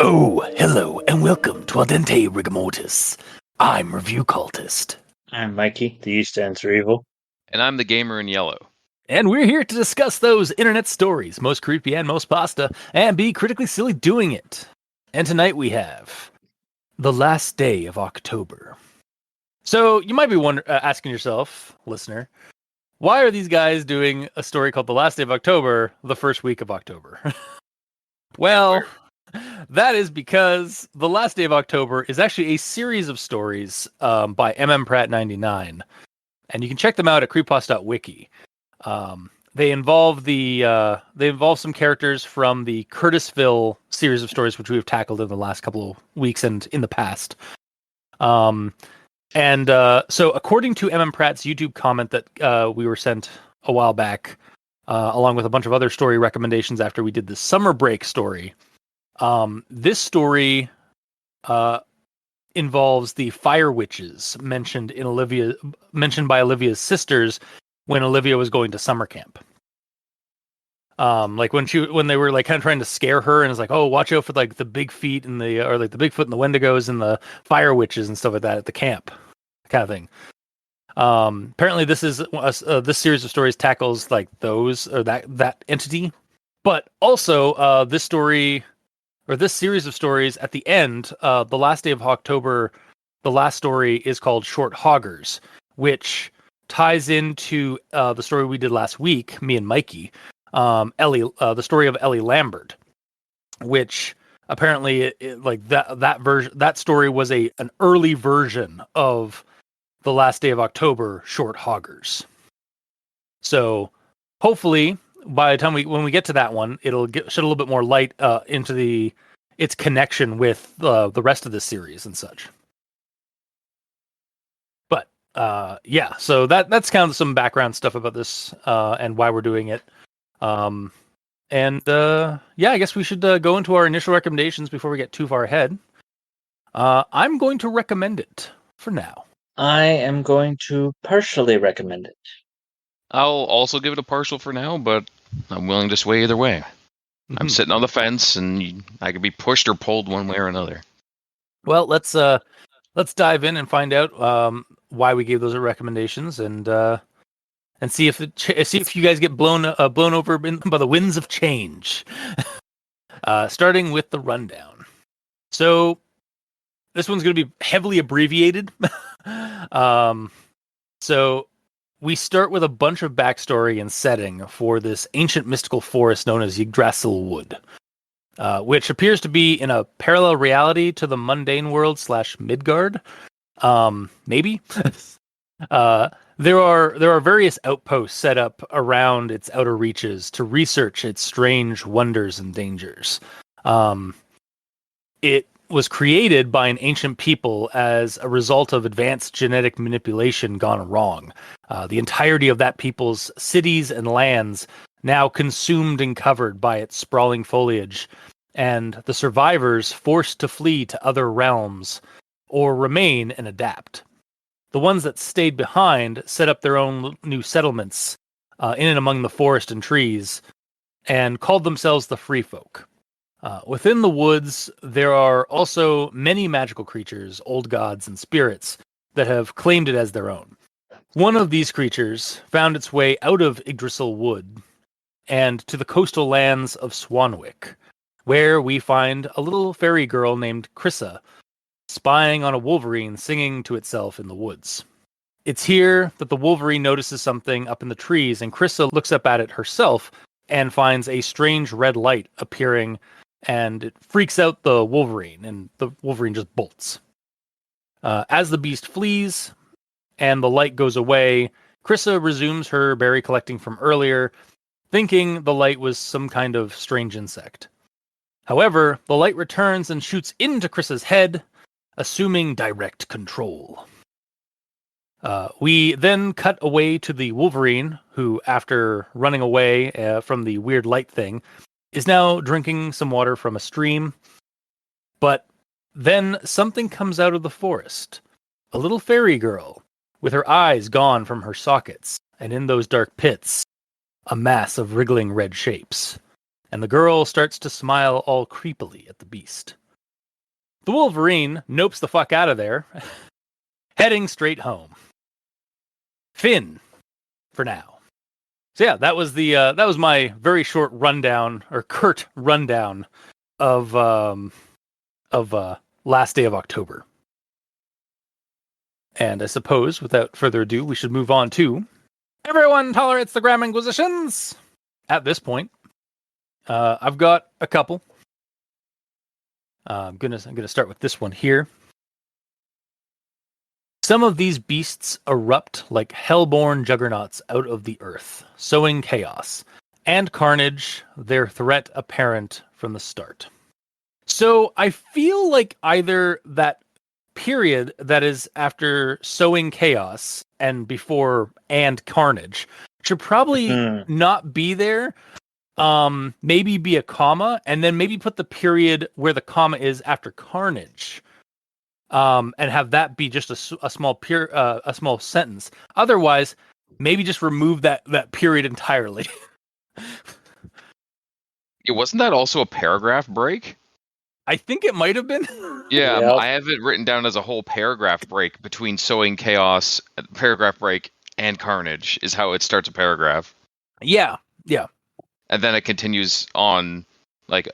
Oh, hello, and welcome to Al Dente Rigamortis. I'm Review Cultist. I'm Mikey, the E stands for evil. And I'm the gamer in yellow. And we're here to discuss those internet stories, most creepy and most pasta, and be critically silly doing it. And tonight we have the last day of October. So you might be asking yourself, listener, why are these guys doing a story called The Last Day of October the first week of October? Well, that is because The Last Day of October is actually a series of stories by Pratt99, and you can check them out at creepypasta.wiki. They involve some characters from the Curtisville series of stories, which we've tackled in the last couple of weeks and in the past. So according to Pratt's YouTube comment that we were sent a while back, along with a bunch of other story recommendations after we did the summer break story, this story involves the fire witches mentioned by Olivia's sisters when Olivia was going to summer camp. Like when they were like kind of trying to scare her, and it's like, oh, watch out for like the big feet and the Bigfoot and the Wendigos and the fire witches and stuff like that at the camp, kind of thing. Apparently this series of stories tackles like those or that entity, but also this story or this series of stories at the end, the last day of October, the last story is called Short Hoggers, which ties into the story we did last week, me and Mikey, Ellie, the story of Ellie Lambert, which apparently that story was an early version of the last day of October Short Hoggers. So hopefully by the time when we get to that one, it'll shed a little bit more light into its connection with the rest of the series and such. But yeah, so that's kind of some background stuff about this and why we're doing it. Yeah, I guess we should go into our initial recommendations before we get too far ahead. I'm going to recommend it for now. I am going to partially recommend it. I'll also give it a partial for now, but I'm willing to sway either way. I'm sitting on the fence, and I could be pushed or pulled one way or another. Well, let's dive in and find out why we gave those recommendations, and see if you guys get blown over by the winds of change. Starting with the rundown. So this one's going to be heavily abbreviated. So we start with a bunch of backstory and setting for this ancient mystical forest known as Yggdrasil Wood, which appears to be in a parallel reality to the mundane world / Midgard. Maybe. There are various outposts set up around its outer reaches to research its strange wonders and dangers. It was created by an ancient people as a result of advanced genetic manipulation gone wrong. The entirety of that people's cities and lands now consumed and covered by its sprawling foliage, and the survivors forced to flee to other realms or remain and adapt. The ones that stayed behind set up their own new settlements in and among the forest and trees and called themselves the Free Folk. Within the woods, there are also many magical creatures, old gods and spirits, that have claimed it as their own. One of these creatures found its way out of Yggdrasil Wood and to the coastal lands of Swanwick, where we find a little fairy girl named Krissa spying on a wolverine singing to itself in the woods. It's here that the wolverine notices something up in the trees, and Krissa looks up at it herself and finds a strange red light appearing, and it freaks out the wolverine, and the wolverine just bolts. As the beast flees and the light goes away, Krissa resumes her berry collecting from earlier, thinking the light was some kind of strange insect. However, the light returns and shoots into Krissa's head, assuming direct control. We then cut away to the wolverine, who, after running away from the weird light thing, is now drinking some water from a stream. But then something comes out of the forest. A little fairy girl, with her eyes gone from her sockets, and in those dark pits, a mass of wriggling red shapes. And the girl starts to smile all creepily at the beast. The Wolverine nopes the fuck out of there, heading straight home. Finn, for now. So yeah, that was my very short rundown, or curt rundown of last day of October. And I suppose, without further ado, we should move on to Everyone Tolerates the Graham Inquisitions. At this point, I've got a couple. I'm gonna start with this one here. Some of these beasts erupt like hellborn juggernauts out of the earth, sowing chaos and carnage, their threat apparent from the start. So I feel like either that period that is after sowing chaos and before and carnage should probably not be there. Maybe be a comma, and then maybe put the period where the comma is after carnage. And have that be just a small sentence. Otherwise, maybe just remove that period entirely. It wasn't that also a paragraph break? I think it might have been. Yeah, Yep. I have it written down as a whole paragraph break between sowing chaos, paragraph break, and carnage is how it starts a paragraph. Yeah. And then it continues on like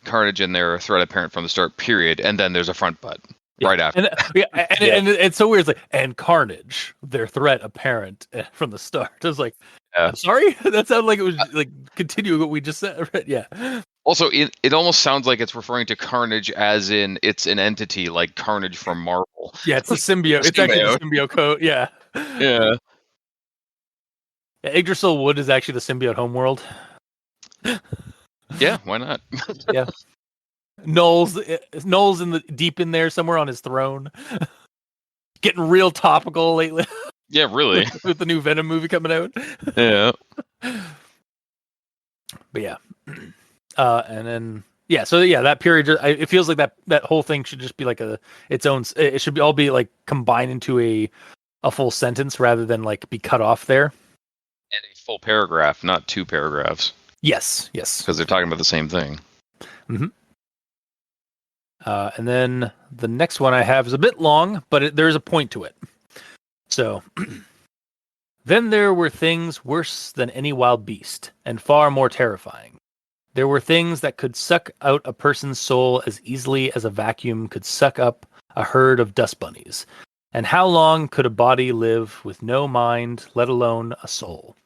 carnage in there, threat apparent from the start, period, and then there's a front butt right after. And it's so weird. It's like, and carnage, their threat apparent from the start. I was like, I'm sorry? That sounded like it was like continuing what we just said. Right? Yeah. Also, it almost sounds like it's referring to Carnage as in it's an entity like Carnage from Marvel. Yeah, it's a symbiote. It's actually the symbiote code. Yeah. Yeah. Yggdrasil Wood is actually the symbiote homeworld. Yeah, why not? Yeah. Null's in the deep in there somewhere on his throne. Getting real topical lately. Yeah, really. with the new Venom movie coming out. Yeah. But yeah. And then so that period it feels like that whole thing should just be like its own. It should all be like combined into a full sentence rather than like be cut off there. And a full paragraph, not two paragraphs. Yes. Because they're talking about the same thing. Mm-hmm. And then the next one I have is a bit long, but there's a point to it. So, then there were things worse than any wild beast, and far more terrifying. There were things that could suck out a person's soul as easily as a vacuum could suck up a herd of dust bunnies. And how long could a body live with no mind, let alone a soul?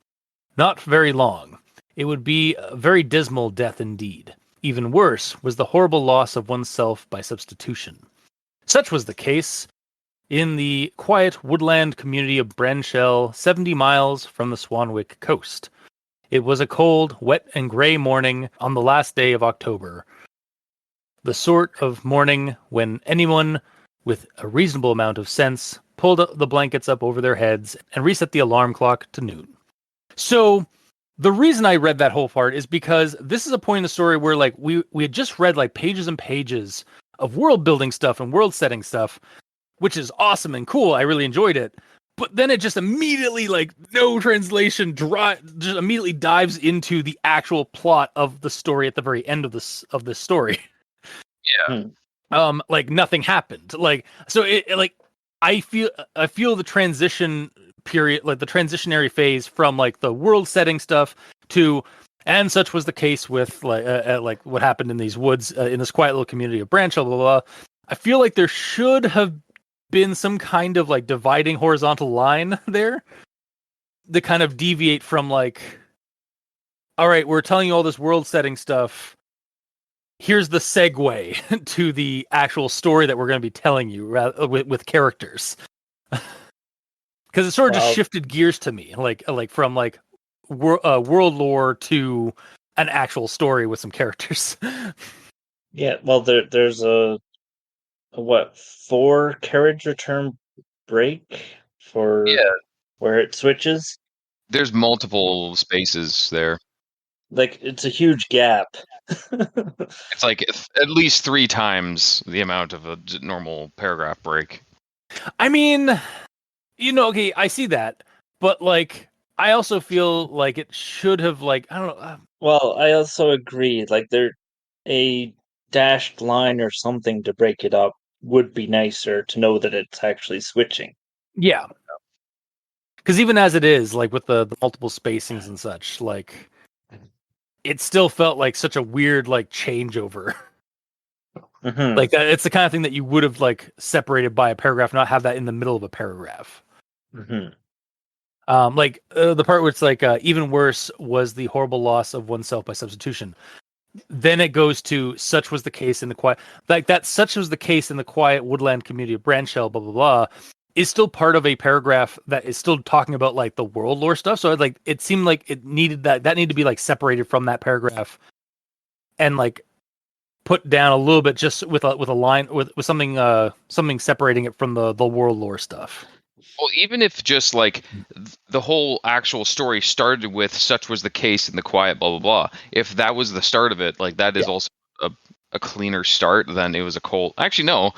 Not very long. It would be a very dismal death indeed. Even worse was the horrible loss of oneself by substitution. Such was the case in the quiet woodland community of Branshell, 70 miles from the Swanwick coast. It was a cold, wet, and grey morning on the last day of October. The sort of morning when anyone with a reasonable amount of sense pulled the blankets up over their heads and reset the alarm clock to noon. So, the reason I read that whole part is because this is a point in the story where like we had just read like pages and pages of world building stuff and world setting stuff, which is awesome and cool. I really enjoyed it. But then it just immediately, like, no translation, just immediately dives into the actual plot of the story at the very end of this story. Yeah. Like nothing happened. Like, so I feel the transition period, like the transitionary phase from like the world setting stuff to, and such was the case with like what happened in these woods in this quiet little community of Branch, blah, blah, blah. I feel like there should have been some kind of like dividing horizontal line there to kind of deviate from like, all right, we're telling you all this world setting stuff. Here's the segue to the actual story that we're going to be telling you with characters. Because it sort of just shifted gears to me, like from like world lore to an actual story with some characters. Yeah, well, there's a 4 carriage return break for where it switches. There's multiple spaces there. Like, it's a huge gap. It's like at least 3 times the amount of a normal paragraph break. I mean, okay, I see that, but like, I also feel like it should have like I don't know. Well, I also agree. Like, a dashed line or something to break it up would be nicer to know that it's actually switching. Yeah, because even as it is, like with the multiple spacings and such, like it still felt like such a weird like changeover. Mm-hmm. Like it's the kind of thing that you would have like separated by a paragraph, not have that in the middle of a paragraph. Mm-hmm. Like the part where it's like even worse was the horrible loss of oneself by substitution. Then it goes to such was the case in the quiet, like that such was the case in the quiet woodland community of Branchell, blah blah blah, is still part of a paragraph that is still talking about like the world lore stuff. So like it seemed like it needed that needed to be like separated from that paragraph and like put down a little bit just with a line with something separating it from the world lore stuff. Well, even if just like the whole actual story started with such was the case in the quiet, blah blah blah. If that was the start of it, like that is also a cleaner start than it was a cold. Actually, no.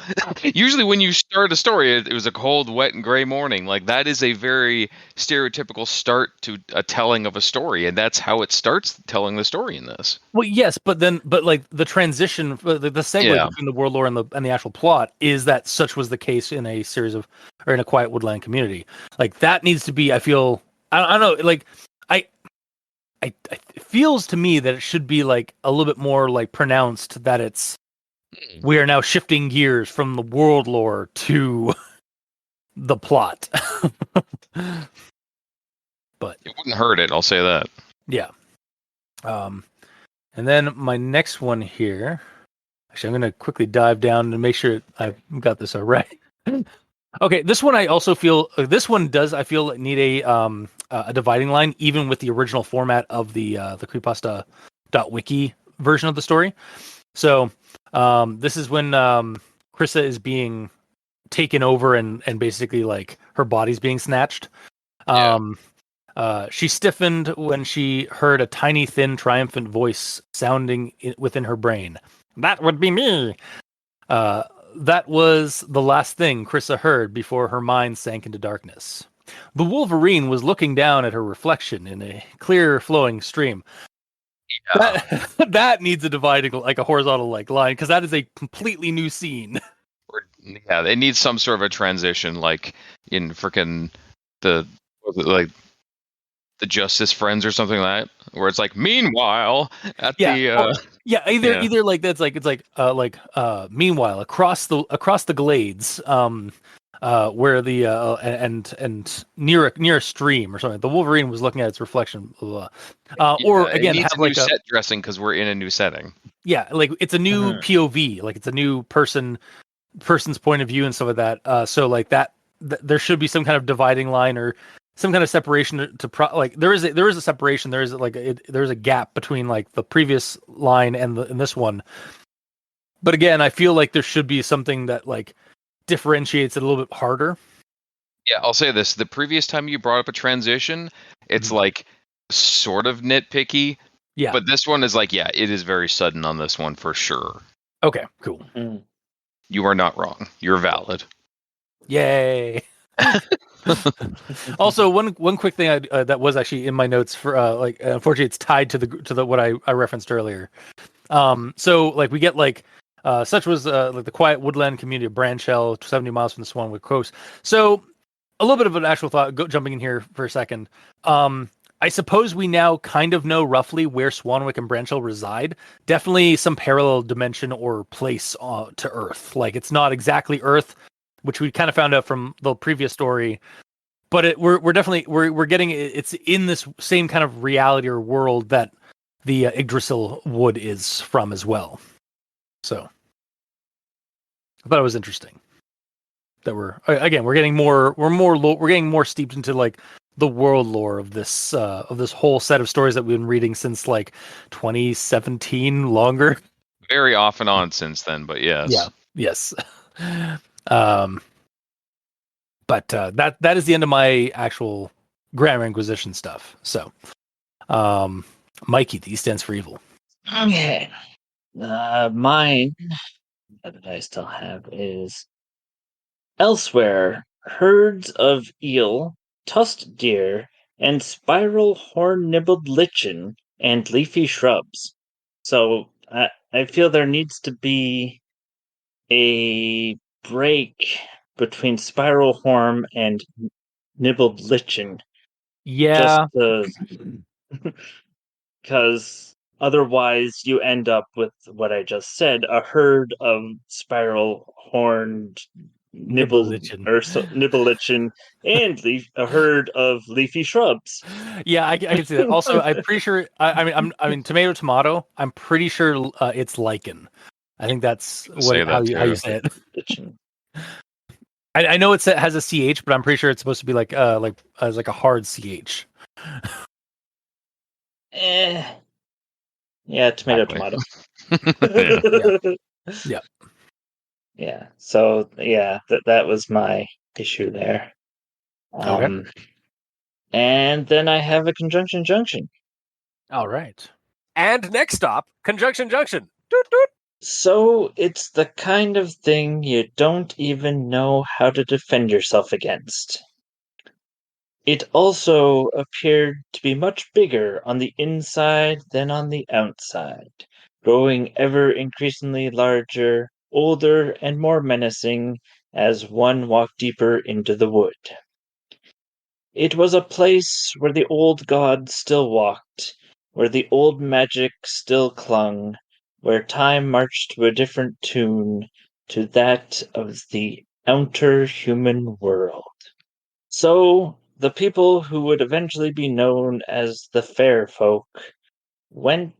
Usually, when you start a story, it was a cold, wet, and gray morning. Like that is a very stereotypical start to a telling of a story, and that's how it starts telling the story in this. Well, yes, but like the transition, the segue Yeah. between the world lore and the actual plot is that such was the case in a series of, or in a quiet woodland community. Like that needs to be. I feel. I don't know. Like it feels to me that it should be like a little bit more like pronounced that it's we are now shifting gears from the world lore to the plot. But It wouldn't hurt it. I'll say that. yeah. And then my next one here. Actually, I'm going to quickly dive down and make sure I've got this all right. Okay, this one I also feel this one does I feel need a dividing line even with the original format of the Creepypasta .wiki version of the story. So this is when Krissa is being taken over and basically like her body's being snatched. She stiffened when she heard a tiny, thin, triumphant voice sounding within her brain. That would be me. That was the last thing Krissa heard before her mind sank into darkness. The Wolverine was looking down at her reflection in a clear, flowing stream. Yeah. That needs a dividing, like a horizontal like line, because that is a completely new scene. Yeah, it needs some sort of a transition, like in freaking the like the Justice Friends or something like that, where it's like, meanwhile, at the Either like that's like it's like meanwhile across the glades, where the and near a stream or something, the Wolverine was looking at its reflection, blah, blah. Or again, it needs have a like new set dressing because we're in a new setting. yeah, like it's a new Mhm. POV, like it's a new person's point of view and stuff like that. So like that, there should be some kind of dividing line or some kind of separation like there is a separation. There is like there's a gap between like the previous line and this one. But again, I feel like there should be something that like differentiates it a little bit harder. Yeah, I'll say this: the previous time you brought up a transition, it's like sort of nitpicky. Yeah. But this one is like, yeah, it is very sudden on this one for sure. Okay. Cool. Mhm. You are not wrong. You're valid. Yay. Also, one quick thing that was actually in my notes for like unfortunately it's tied to the what I referenced earlier. So like we get like such was like the quiet woodland community of Branchell, 70 miles from the Swanwick coast. So a little bit of an actual thought jumping in here for a second. I suppose we now kind of know roughly where Swanwick and Branchell reside. Definitely some parallel dimension or place to Earth. Like it's not exactly Earth, which we kind of found out from the previous story, but we're definitely we're getting it's in this same kind of reality or world that the Yggdrasil wood is from as well. So I thought it was interesting that we're getting more steeped into like the world lore of this whole set of stories that we've been reading since like 2017 longer. Very off and on since then, but yes. Yeah. Yes. But that is the end of my actual Grammar Inquisition stuff. So, Mikey, the E stands for evil. Okay. Mine that I still have is elsewhere. Herds of eel, tusked deer, and spiral horn-nibbled lichen and leafy shrubs. So I feel there needs to be a break between spiral horn and nibbled lichen, just Yeah. because otherwise you end up with what I just said, a herd of spiral horned nibble Nibble-lichen. nibble lichen and a herd of leafy shrubs. Yeah, I can see that. Also, I'm pretty sure. I mean, tomato, tomato. I'm pretty sure it's lichen. I think that's Say that how you too. say it. Lichen. I know it has a ch, but I'm pretty sure it's supposed to be like as like a hard ch. Eh. Yeah, tomato, Exactly. tomato. Yeah. Yeah. Yeah. So yeah, that was my issue there. Okay. And then I have a conjunction junction. All right. And next stop, Conjunction Junction. Doot, doot. So it's the kind of thing you don't even know how to defend yourself against. It also appeared to be much bigger on the inside than on the outside, growing ever increasingly larger, older, and more menacing as one walked deeper into the wood. It was a place where the old gods still walked, where the old magic still clung, where time marched to a different tune, to that of the outer human world. So, the people who would eventually be known as the Fair Folk went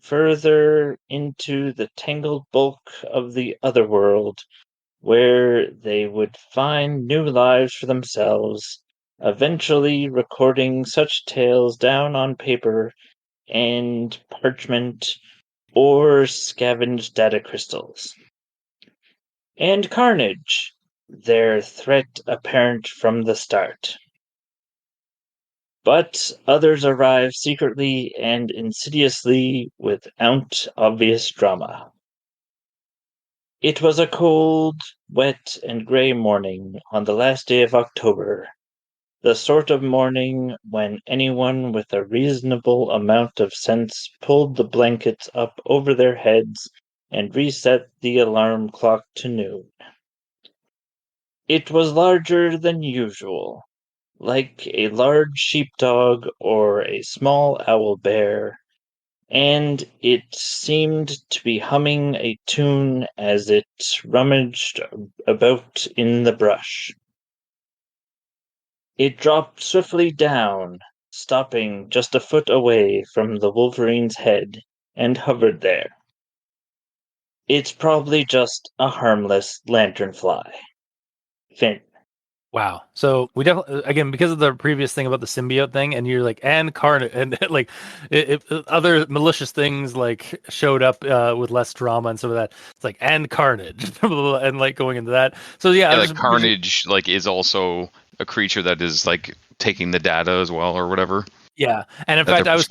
further into the tangled bulk of the other world, where they would find new lives for themselves, eventually recording such tales down on paper and parchment or scavenged data crystals. And carnage, their threat apparent from the start. But others arrive secretly and insidiously without obvious drama. It was a cold, wet, and grey morning on the last day of October, the sort of morning when anyone with a reasonable amount of sense pulled the blankets up over their heads and reset the alarm clock to noon. It was larger than usual, like a large sheepdog or a small owlbear, and it seemed to be humming a tune as it rummaged about in the brush. It dropped swiftly down, stopping just a foot away from the Wolverine's head, and hovered there. It's probably just a harmless lanternfly. Finn. Wow. So we definitely, again, because of the previous thing about the symbiote thing, and you're like, and carnage, and like other malicious things like showed up with less drama and some of that. It's like, and carnage, and like going into that. So yeah, Yeah, like Carnage, like is also a creature that is like taking the data as well, or whatever. yeah. And in That fact, they're I was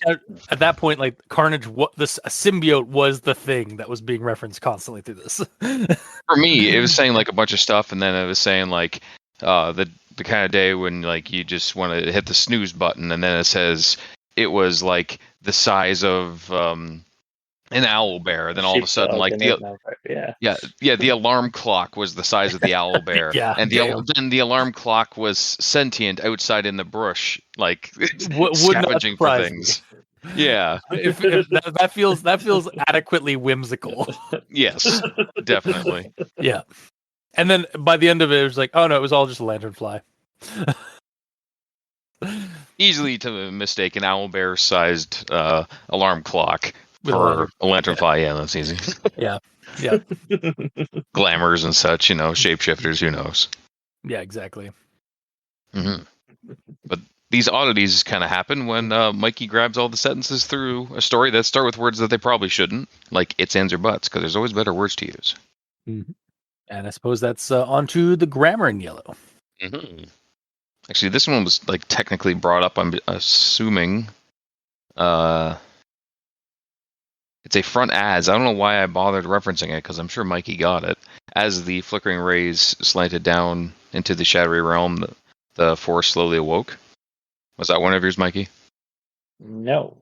at that point like carnage. What this a symbiote was the thing that was being referenced constantly through this. For me, it was saying like a bunch of stuff, and then it was saying like the kind of day when like you just want to hit the snooze button, and then it says it was like the size of an owl bear. Then all of a sudden, like the alarm clock was the size of the owl bear, Yeah, and damn. then the alarm clock was sentient outside in the bush, like Would not scavenging for surprise things. Yeah. if that feels adequately whimsical. Yes, definitely. Yeah. And then by the end of it was like, oh no, it was all just a lanternfly. Easily to mistake an owl bear sized alarm clock With for a lanternfly. Yeah, that's easy. Yeah. Yeah. Glamours and such, shapeshifters, who knows? Yeah, exactly. Mm-hmm. But these oddities kind of happen when Mikey grabs all the sentences through a story that start with words that they probably shouldn't, like its, ands, or buts, because there's always better words to use. Mm-hmm. And I suppose that's onto the grammar in yellow. Mm-hmm. Actually, this one was like technically brought up, I'm assuming, It's a front as. I don't know why I bothered referencing it, because I'm sure Mikey got it. As the flickering rays slanted down into the shadowy realm, the forest slowly awoke. Was that one of yours, Mikey? No.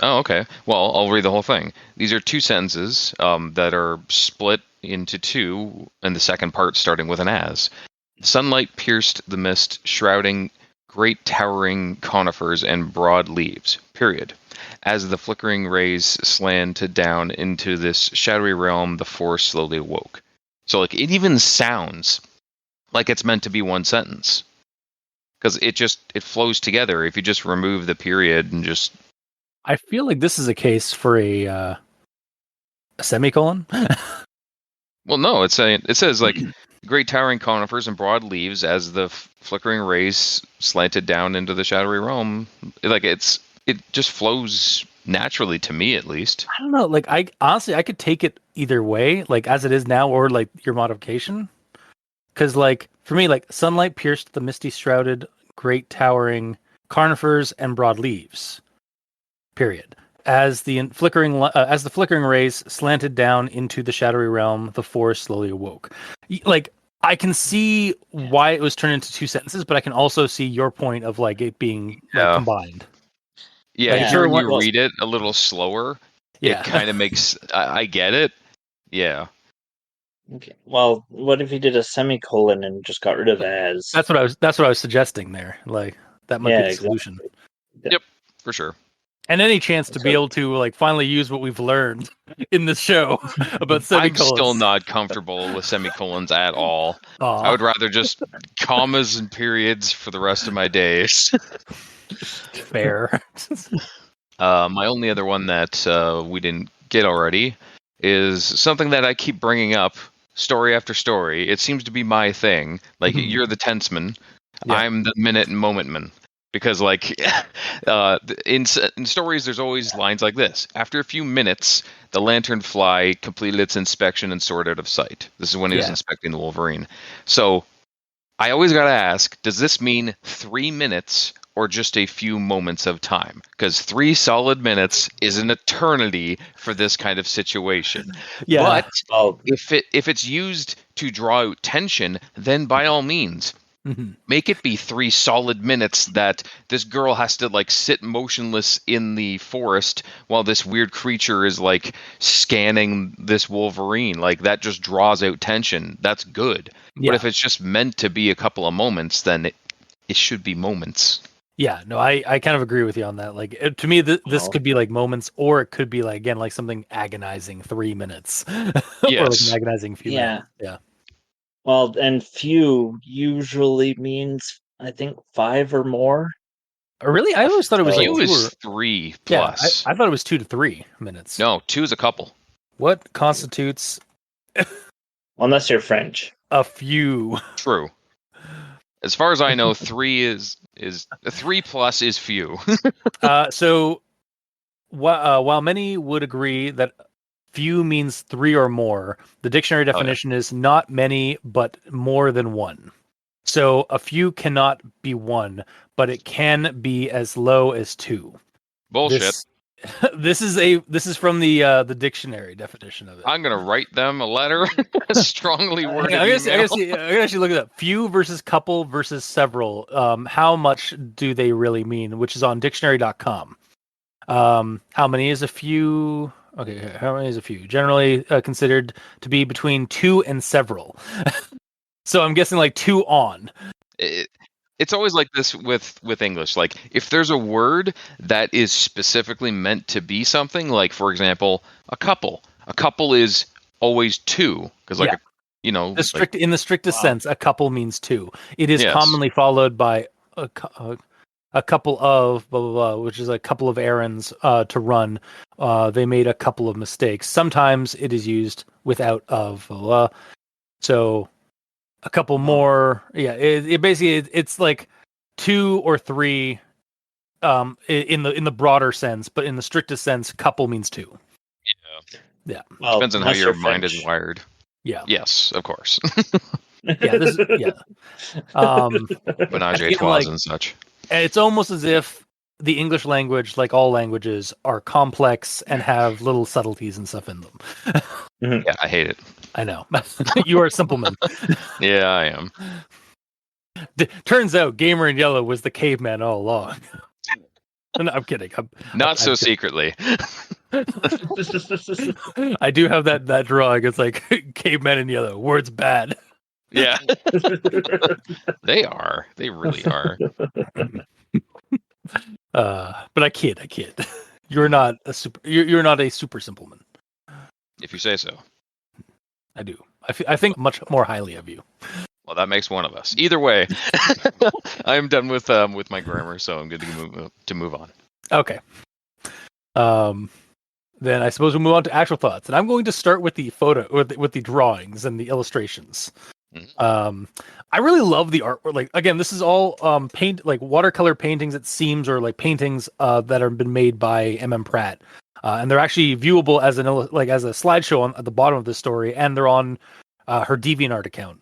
Oh, okay. Well, I'll read the whole thing. These are two sentences that are split into two, and the second part starting with an as. Sunlight pierced the mist, shrouding great towering conifers and broad leaves, period. As the flickering rays slanted down into this shadowy realm, the forest slowly awoke. So, like, it even sounds like it's meant to be one sentence. Because it flows together if you just remove the period and just... I feel like this is a case for a semicolon. Well, no, it says, like, great towering conifers and broad leaves as the flickering rays slanted down into the shadowy realm. Like, it just flows naturally, to me at least. I don't know. Like, I could take it either way, like as it is now, or like your modification. Because, like, for me, like, sunlight pierced the misty shrouded, great towering conifers and broad leaves. Period. As the flickering rays slanted down into the shadowy realm, the forest slowly awoke. Like, I can see why it was turned into two sentences, but I can also see your point of like it being like, combined. Yeah, Like, hearing you read it a little slower, yeah, it kind of makes... I get it. Yeah. Okay. Well, what if you did a semicolon and just got rid of as? That's what I was suggesting there. Like, that might be the solution. Yeah. Yep, for sure. And any chance to be able to like finally use what we've learned in this show about semicolons. I'm still not comfortable with semicolons at all. Aww. I would rather just commas and periods for the rest of my days. Fair. My only other one that we didn't get already is something that I keep bringing up story after story. It seems to be my thing. Like, you're the tenseman. Yeah. I'm the minute and moment man. Because, like, in stories, there's always lines like this. After a few minutes, the lanternfly completed its inspection and soared out of sight. This is when he was inspecting the Wolverine. So, I always got to ask, does this mean 3 minutes or just a few moments of time? Because 3 solid minutes is an eternity for this kind of situation. Yeah. But if it's used to draw out tension, then by all means... make it be 3 solid minutes that this girl has to like sit motionless in the forest while this weird creature is like scanning this Wolverine. Like, that just draws out tension. That's good. Yeah. But if it's just meant to be a couple of moments, then it should be moments. Yeah, no, I kind of agree with you on that. Like, to me, this could be like moments, or it could be like, again, like something agonizing 3 minutes. Yes. Or like an agonizing few minutes. Yeah. Well, and few usually means, I think, 5 or more. Really? I always thought it was few is 3 plus. Yeah, I thought it was 2 to 3 minutes. No, 2 is a couple. What constitutes... Unless you're French. A few. True. As far as I know, 3 is 3 plus is few. So, while many would agree that few means 3 or more, the dictionary definition is not many, but more than 1. So a few cannot be 1, but it can be as low as 2. Bullshit. This is from the dictionary definition of it. I'm gonna write them a letter, a strongly worded email. I gotta actually look it up. Few versus couple versus several. How much do they really mean? Which is on dictionary.com. How many is a few? Okay, how many is a few? Generally considered to be between 2 and several. So I'm guessing like 2 on. It's always like this with English. Like, if there's a word that is specifically meant to be something, like, for example, a couple. A couple is always 2. Because, like, in the strictest sense, a couple means 2. It is commonly followed by a couple of blah, blah, blah, which is a couple of errands to run. They made a couple of mistakes. Sometimes it is used without of blah, blah. So a couple more. Yeah, it basically it's like 2 or 3 in the broader sense, but in the strictest sense, couple means 2. Yeah. Well, depends on how your mind is wired. Yeah. Yes, of course. Menage a trois and such. It's almost as if the English language, like all languages, are complex and have little subtleties and stuff in them. Yeah, I hate it. I know. You are a simpleman. Yeah, I am. Turns out Gamer in Yellow was the caveman all along. No, I'm kidding. Not so secretly. I do have that drawing. It's like caveman in yellow. Words bad. Yeah. They are. They really are. But I kid. You're not a super. You're not a super simpleman. If you say so. I do. I think much more highly of you. Well, that makes one of us. Either way, I'm done with my grammar, so I'm good to move on. Okay. Then I suppose we'll move on to actual thoughts, and I'm going to start with the photo, with the drawings and the illustrations. Mm-hmm. I really love the art. Like, again, this is all like watercolor paintings, it seems, or like paintings that have been made by M.M. Pratt, and they're actually viewable as as a slideshow at the bottom of the story, and they're on her DeviantArt account.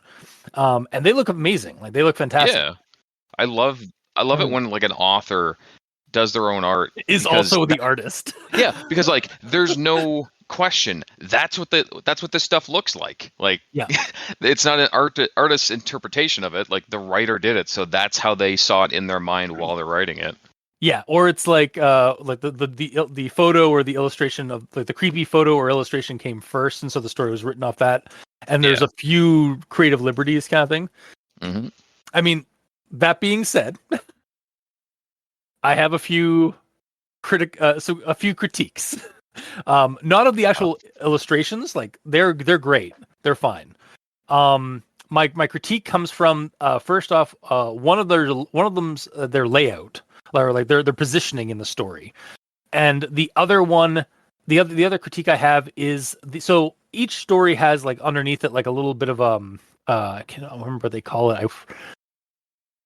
And they look amazing. Like, they look fantastic. Yeah, I love it when like an author does their own art Is also the artist. Yeah, because like there's no question that's what this stuff looks like. Like, yeah, it's not an artist's interpretation of it. Like, the writer did it, so that's how they saw it in their mind while they're writing it. Yeah, or it's like the photo or the illustration of like the creepy photo or illustration came first, and so the story was written off that. And there's a few creative liberties kind of thing. Mm-hmm. I mean, that being said, I have a few critiques. Not of the actual illustrations. Like, they're great. They're fine. My critique comes from first off, one of them's their layout, or like their positioning in the story, and the other one, the other critique I have is so each story has like underneath it like a little bit of I can't remember what they call it.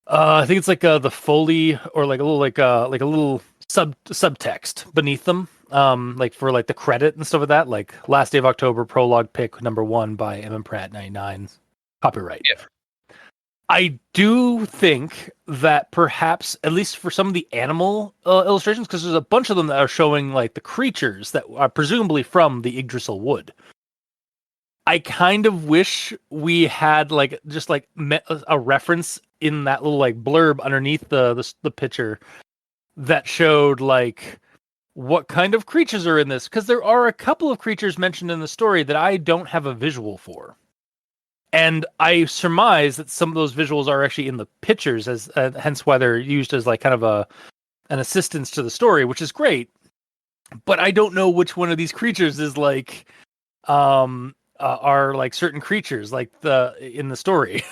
I think it's like the Foley, or like a little subtext beneath them, like for like the credit and stuff like that, like Last Day of October prologue pick #1 by M.M. Pratt 99 copyright. Yeah. I do think that perhaps, at least for some of the animal illustrations, because there's a bunch of them that are showing like the creatures that are presumably from the Yggdrasil wood. I kind of wish we had like just like a reference in that little like blurb underneath the picture that showed like what kind of creatures are in this, because there are a couple of creatures mentioned in the story that I don't have a visual for. And I surmise that some of those visuals are actually in the pictures, as hence why they're used as like kind of an assistance to the story, which is great. But I don't know which one of these creatures is like are like certain creatures like in the story.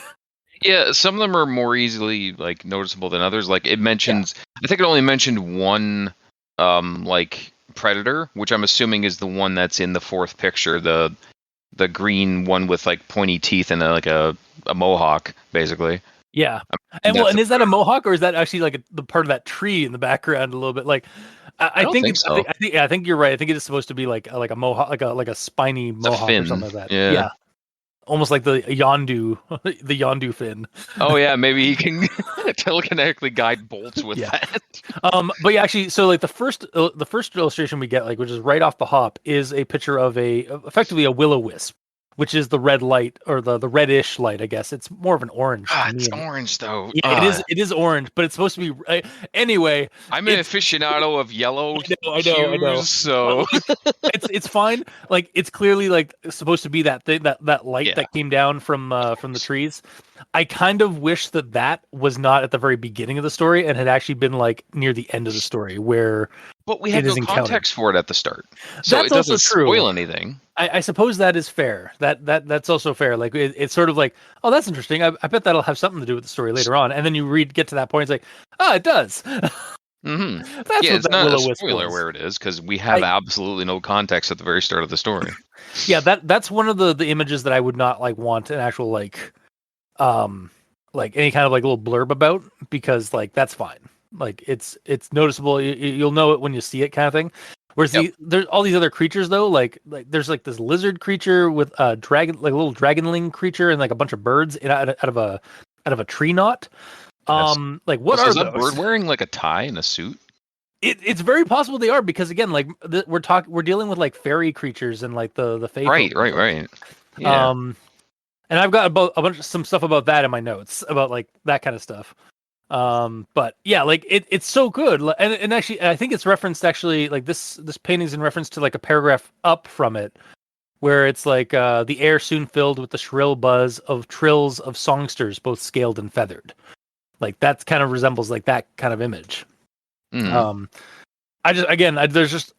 Yeah, some of them are more easily like noticeable than others. Like, it mentions, I think it only mentioned one like predator, which I'm assuming is the one that's in the fourth picture, the green one with like pointy teeth and like a mohawk, basically. Yeah, and is that a mohawk, or is that actually like the part of that tree in the background a little bit? Like, I think so. I think you're right. I think it is supposed to be like a mohawk, like a spiny mohawk or something like that. Yeah. Almost like the Yondu fin. Oh yeah, maybe he can telekinetically guide bolts with that. But yeah, actually, so like the first illustration we get, like, which is right off the hop, is a picture of effectively a will-o-wisp, which is the red light, or the reddish light, I guess. It's more of an orange. It's orange though. Yeah, it is orange, but it's supposed to be anyway. I'm an aficionado of yellow. I know. So it's fine. Like, it's clearly like supposed to be that thing, that light that came down from the trees. I kind of wish that was not at the very beginning of the story and had actually been like near the end of the story, where. But we have no context for it at the start, so that's it doesn't also true. Spoil anything. I suppose that is fair. That's also fair. Like, it's sort of like, oh, that's interesting. I bet that'll have something to do with the story later on. And then you get to that point, it's like, oh, it does. Mm-hmm. That's it's not a spoiler was. Where it is, because we have absolutely no context at the very start of the story. Yeah, that's one of the images that I would not like want an actual like any kind of like little blurb about, because like that's fine. Like, it's noticeable. You'll know it when you see it, kind of thing. Whereas there's all these other creatures though, like there's like this lizard creature with a dragon, like a little dragonling creature, and like a bunch of birds out of a tree knot. Yes. Like, what are is those? that bird wearing like a tie and a suit? It's very possible they are, because again, like we're dealing with like fairy creatures and like the fae folk. Right. Yeah. And I've got some stuff about that in my notes about like that kind of stuff. But yeah, like it's so good. And actually I think it's referenced, actually, like this painting's in reference to like a paragraph up from it, where it's like the air soon filled with the shrill buzz of trills of songsters, both scaled and feathered. Like that kind of resembles like that kind of image. Mhm. There's just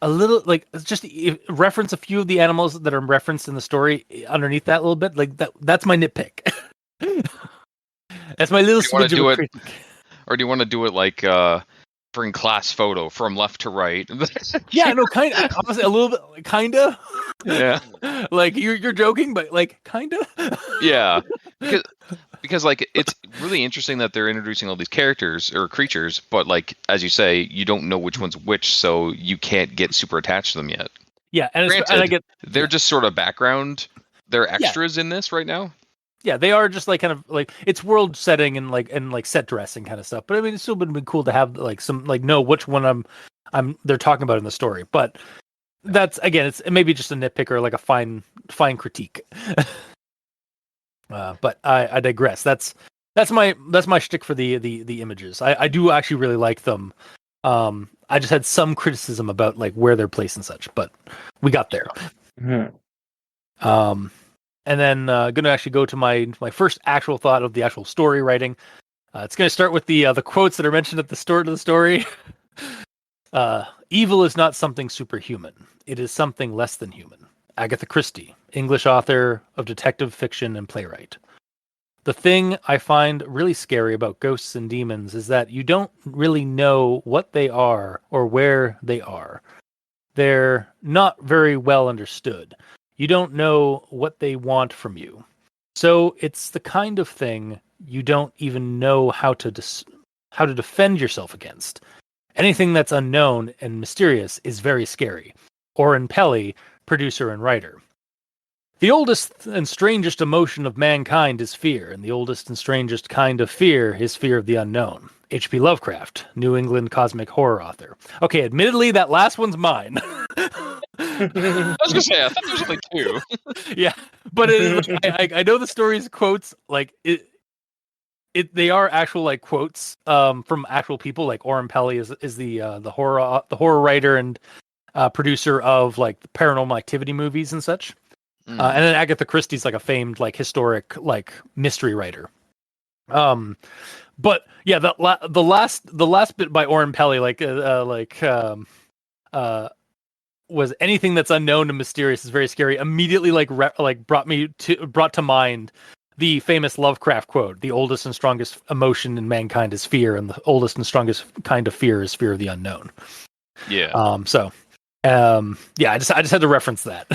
a little, like, just reference a few of the animals that are referenced in the story underneath that little bit. Like that's my nitpick. That's my little smidge of a critique. Or do you want to do it like bring class photo from left to right? Yeah, no, kind of. Honestly, a little bit, kinda. Yeah. Like you're joking, but like kinda. Yeah, because like it's really interesting that they're introducing all these characters or creatures, but like as you say, you don't know which one's which, so you can't get super attached to them yet. Yeah, and I get they're just sort of background. They're extras in this right now. Yeah, they are just like kind of like it's world setting and like set dressing kind of stuff. But I mean, it's still been cool to have like some like know which one they're talking about in the story. But that's, again, it's maybe just a nitpick or like a fine critique. But I digress. That's my shtick for the images. I do actually really like them. I just had some criticism about like where they're placed and such, but we got there. Mhm. And then going to actually go to my first actual thought of the actual story writing. It's going to start with the quotes that are mentioned at the start of the story. Evil is not something superhuman. It is something less than human. Agatha Christie, English author of detective fiction and playwright. The thing I find really scary about ghosts and demons is that you don't really know what they are or where they are. They're not very well understood. You don't know what they want from you. So it's the kind of thing you don't even know how to defend yourself against. Anything that's unknown and mysterious is very scary. Oren Peli, producer and writer. The oldest and strangest emotion of mankind is fear, and the oldest and strangest kind of fear is fear of the unknown. H.P. Lovecraft, New England cosmic horror author. Okay, admittedly, that last one's mine. I was gonna say, I thought there was only two. Yeah, but I know the story's quotes, like they are actual like quotes from actual people. Like Oren Peli is the horror writer and producer of like the Paranormal Activity movies and such. And then Agatha Christie's like a famed like historic like mystery writer. But yeah, the last bit by Oren Peli was anything that's unknown and mysterious is very scary. Immediately brought to mind the famous Lovecraft quote: "The oldest and strongest emotion in mankind is fear, and the oldest and strongest kind of fear is fear of the unknown." Yeah. Yeah, I just had to reference that.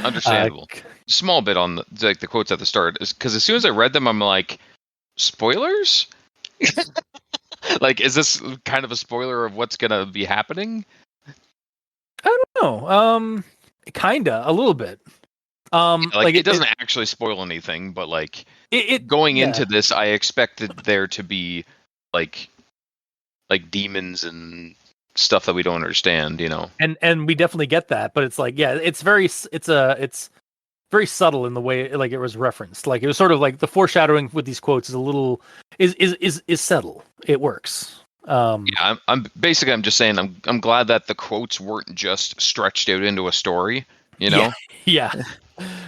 Understandable. Small bit on the quotes at the start is because as soon as I read them, I'm like, spoilers? Like, is this kind of a spoiler of what's gonna be happening? I don't know. Kinda, a little bit. It doesn't actually spoil anything, but like going into this, I expected there to be like demons and stuff that we don't understand, you know. And we definitely get that, but it's like, yeah, it's very subtle in the way like it was referenced. Like it was sort of like the foreshadowing with these quotes is a little is subtle. It works. Yeah, I'm just saying I'm glad that the quotes weren't just stretched out into a story, you know. Yeah.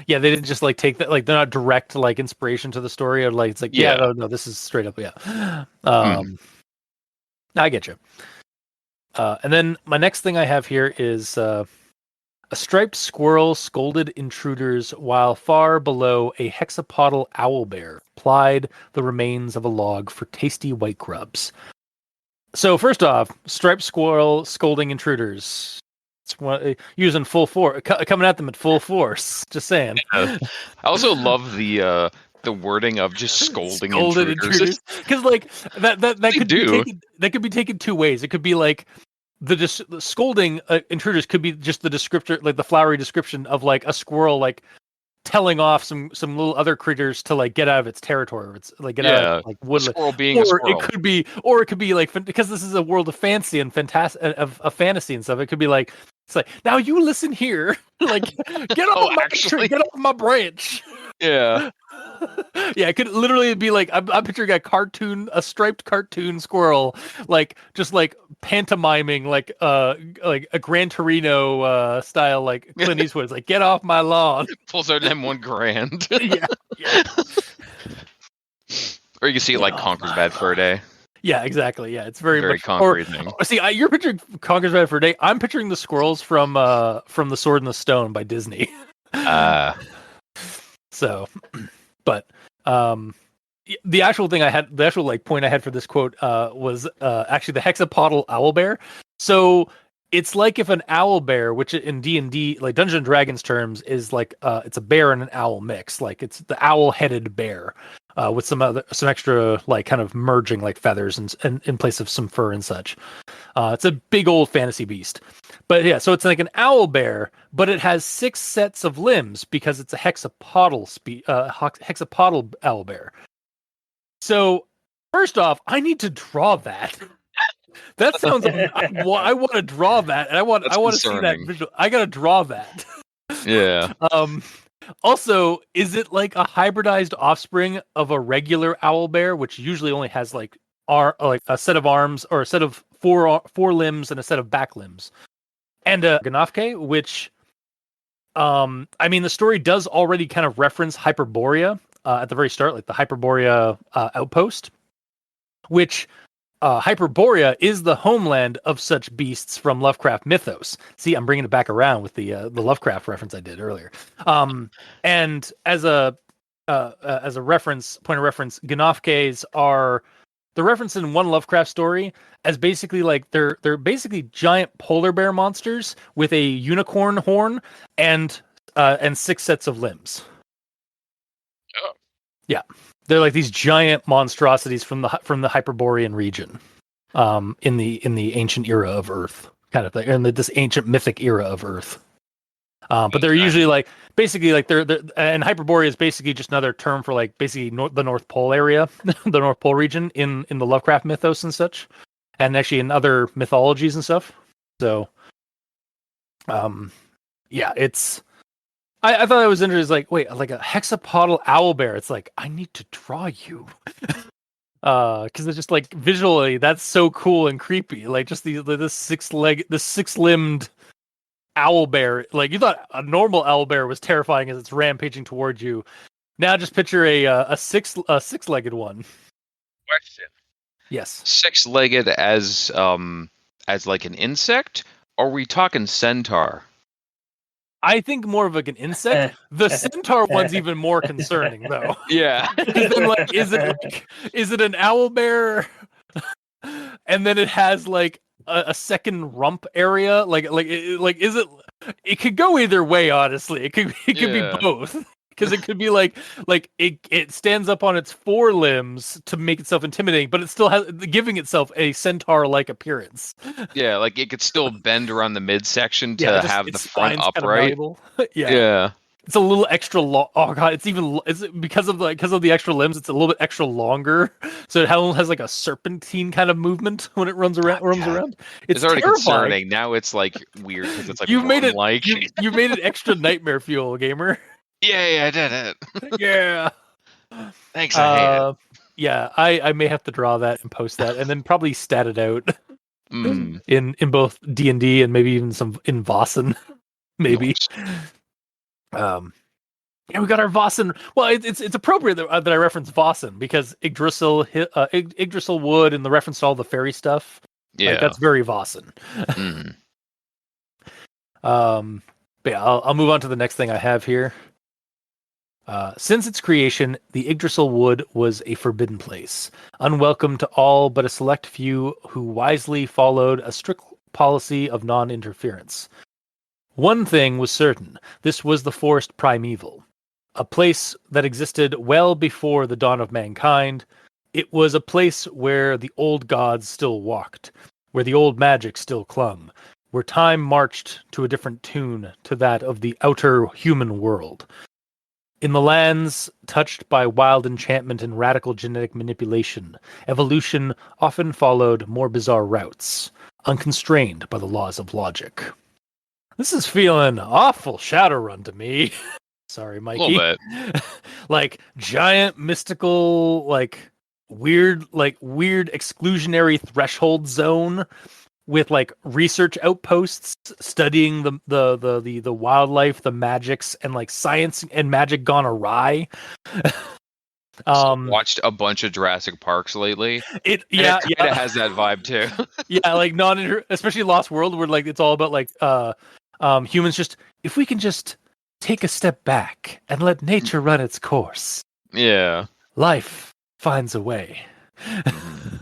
Yeah, they didn't just like take that, like they're not direct like inspiration to the story, or like it's like no, this is straight up I get you. And then my next thing I have here is a striped squirrel scolded intruders while far below a hexapodal owlbear plied the remains of a log for tasty white grubs. So first off, striped squirrel scolding intruders. It's using full force, coming at them at full force. Just saying. I also love the wording of just scolding intruders. Because like that could be taken two ways. It could be like the scolding intruders could be just the descriptor, like the flowery description of like a squirrel like telling off some little other critters to like get out of its territory, or it's like get out of like A woodland. squirrel being a squirrel. It could be like, because this is a world of fantasy and fantasy and stuff. It could be like, it's like, now you listen here, like get off my tree, get off my branch. Yeah. Yeah, it could literally be like, I'm picturing a striped cartoon squirrel, like just like pantomiming like a Gran Torino style, like Clint Eastwood's like, get off my lawn. Pulls out an M1 Grand. Yeah. Or you can see it like Conker's Bad Fur Day. Yeah, exactly. Yeah, it's very much concrete thing. See, you're picturing Conker's Bad Fur Day. I'm picturing the squirrels from The Sword and the Stone by Disney. So, but the actual thing point I had for this quote was actually the hexapodal owlbear. So it's like if an owlbear, which in D&D, like Dungeons and Dragons terms, is like it's a bear and an owl mix. Like it's the owl-headed bear with some extra like kind of merging like feathers and in place of some fur and such. It's a big old fantasy beast. But yeah, so it's like an owl bear, but it has 6 sets of limbs because it's a hexapodal owl bear. So first off, I need to draw that. That sounds. I want to draw that, and I want to see that visual. I gotta draw that. Yeah. Also, is it like a hybridized offspring of a regular owl bear, which usually only has like a set of arms or a set of four limbs and a set of back limbs, and a Ganofke, which, I mean, the story does already kind of reference Hyperborea at the very start, like the Hyperborea outpost, which. Hyperborea is the homeland of such beasts from Lovecraft mythos. See, I'm bringing it back around with the Lovecraft reference I did earlier. And as a point of reference, Ganofkes are the reference in one Lovecraft story as basically like they're basically giant polar bear monsters with a unicorn horn and 6 sets of limbs. Oh. Yeah. They're like these giant monstrosities from the Hyperborean region, in the ancient era of Earth, kind of thing, in this ancient mythic era of Earth. But they're usually like basically like they're and Hyperborea is basically just another term for like basically the North Pole area, the North Pole region in the Lovecraft mythos and such, and actually in other mythologies and stuff. So, yeah, it's. I thought it was interesting. Like, wait, like a hexapodal owlbear. It's like, I need to draw you. Because it's just like visually, that's so cool and creepy. Like just this 6-limbed owlbear. Like you thought a normal owlbear was terrifying as it's rampaging towards you. Now just picture a 6-legged one. Question. Yes. 6-legged as like an insect? Or are we talking centaur? I think more of like an insect. The centaur one's even more concerning, though. Yeah. Because then, like, is it an owl bear? And then it has like a second rump area. Is it? It could go either way. Honestly, it could be both. Because it could be like it stands up on its 4 limbs to make itself intimidating, but it still has giving itself a centaur-like appearance. Yeah, like it could still bend around the midsection to have the front upright. Yeah, it's a little extra long. Oh god, it's because of the extra limbs. It's a little bit extra longer, so it has like a serpentine kind of movement when it runs around. It's already terrifying. concerning. Now it's like weird because it's like you've made it extra nightmare fuel, gamer. Yeah, I did it. Yeah. Thanks, I hate it. Yeah, I may have to draw that and post that, and then probably stat it out in both D&D and maybe even some in Vossen, maybe. Yeah, we got our Vossen. Well, it's appropriate that I reference Vossen because Yggdrasil wood and the reference to all the fairy stuff. Yeah, like, that's very Vossen. But yeah, I'll move on to the next thing I have here. Since its creation, the Yggdrasil wood was a forbidden place, unwelcome to all but a select few who wisely followed a strict policy of non-interference. One thing was certain, this was the forest primeval, a place that existed well before the dawn of mankind. It was a place where the old gods still walked, where the old magic still clung, where time marched to a different tune to that of the outer human world. In the lands touched by wild enchantment and radical genetic manipulation, evolution often followed more bizarre routes, unconstrained by the laws of logic. This is feeling awful Shadowrun to me. Sorry, Mikey. A little bit. Like giant mystical, weird exclusionary threshold zone with like research outposts studying the wildlife, the magics, and like science and magic gone awry. Watched a bunch of Jurassic Parks lately. It kind of has that vibe too. Yeah, like especially Lost World, where like it's all about like humans just, if we can just take a step back and let nature run its course. Yeah. Life finds a way.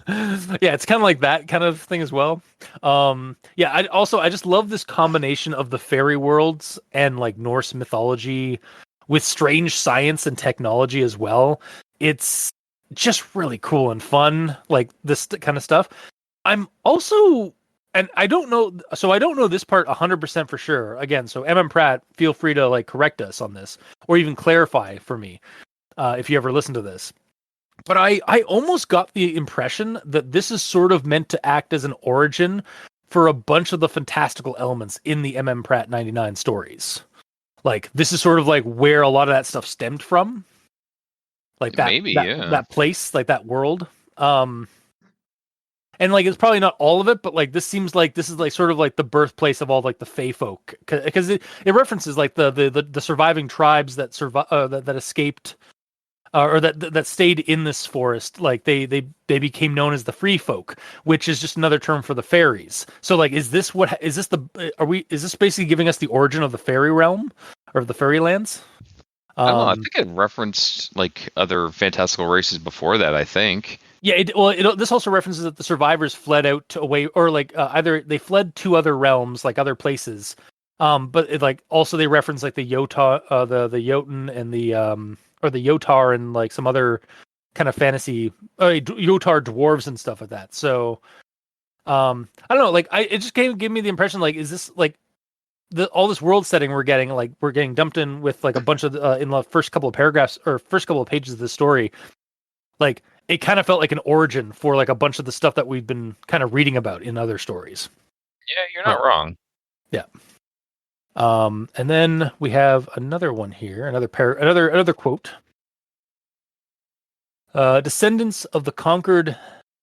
Yeah, it's kind of like that kind of thing as well. Yeah, I just love this combination of the fairy worlds and like Norse mythology with strange science and technology as well. It's just really cool and fun, like this kind of stuff. I'm also, and I don't know this part 100% for sure. Again, so MM Pratt, feel free to like correct us on this or even clarify for me if you ever listen to this. But I almost got the impression that this is sort of meant to act as an origin for a bunch of the fantastical elements in the MM Pratt 99 stories. Like, this is sort of like where a lot of that stuff stemmed from. Like that place, like that world. And like, it's probably not all of it, but like, this seems like this is like sort of like the birthplace of all like the Fey folk. Because it references like the surviving tribes that that escaped or that stayed in this forest. Like they became known as the free folk, which is just another term for the fairies. So like, is this basically giving us the origin of the fairy realm or the fairylands? I don't know. I think it referenced like other fantastical races before that, I think. Yeah, this also references that the survivors fled out to away, or like either they fled to other realms, like other places. But it, like also they reference like the Yota, the Jotun and the or the Yotar and like some other kind of fantasy Yotar dwarves and stuff like that. So I don't know, like it just gave me the impression like, is this like all this world setting we're getting dumped in with like a bunch of in the first couple of paragraphs or first couple of pages of the story, like it kind of felt like an origin for like a bunch of the stuff that we've been kind of reading about in other stories. Yeah, you're not wrong. Yeah. And then we have another one here, another quote. Descendants of the conquered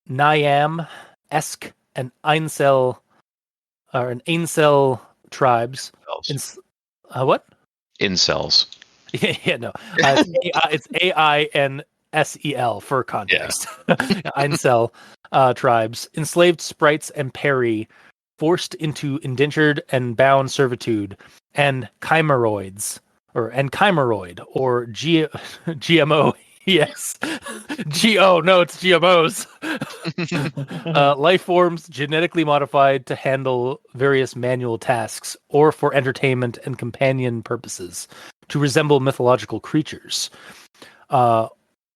Niam, Esk, and Ainsel tribes. What? Incels. Yeah, no. It's AINSEL for context. Yeah. Ainsel tribes, enslaved sprites and peri, forced into indentured and bound servitude, and chimeroid, or GMO. Yes. No, it's GMOs. Life forms genetically modified to handle various manual tasks or for entertainment and companion purposes, to resemble mythological creatures.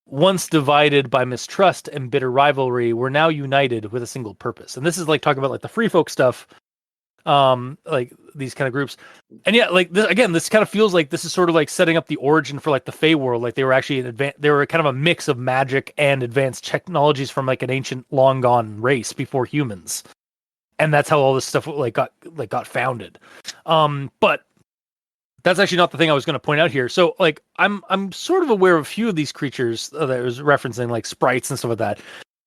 Once divided by mistrust and bitter rivalry, were now united with a single purpose. And this is like talking about like the free folk stuff, like these kind of groups. And yeah, like this kind of feels like this is sort of like setting up the origin for like the Fey world. Like they were actually they were kind of a mix of magic and advanced technologies from like an ancient long gone race before humans. And that's how all this stuff got founded. But that's actually not the thing I was going to point out here. So like I'm sort of aware of a few of these creatures that I was referencing, like sprites and stuff like that.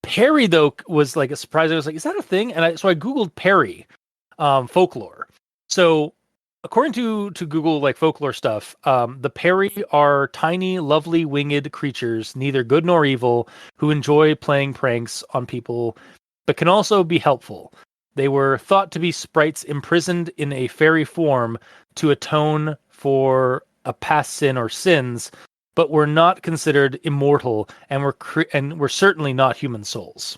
Peri though was like a surprise. I was like, is that a thing? And so I googled Peri folklore. So according to Google like folklore stuff, the Peri are tiny, lovely winged creatures, neither good nor evil, who enjoy playing pranks on people, but can also be helpful. They were thought to be sprites imprisoned in a fairy form to atone for a past sin or sins, but were not considered immortal and were certainly not human souls.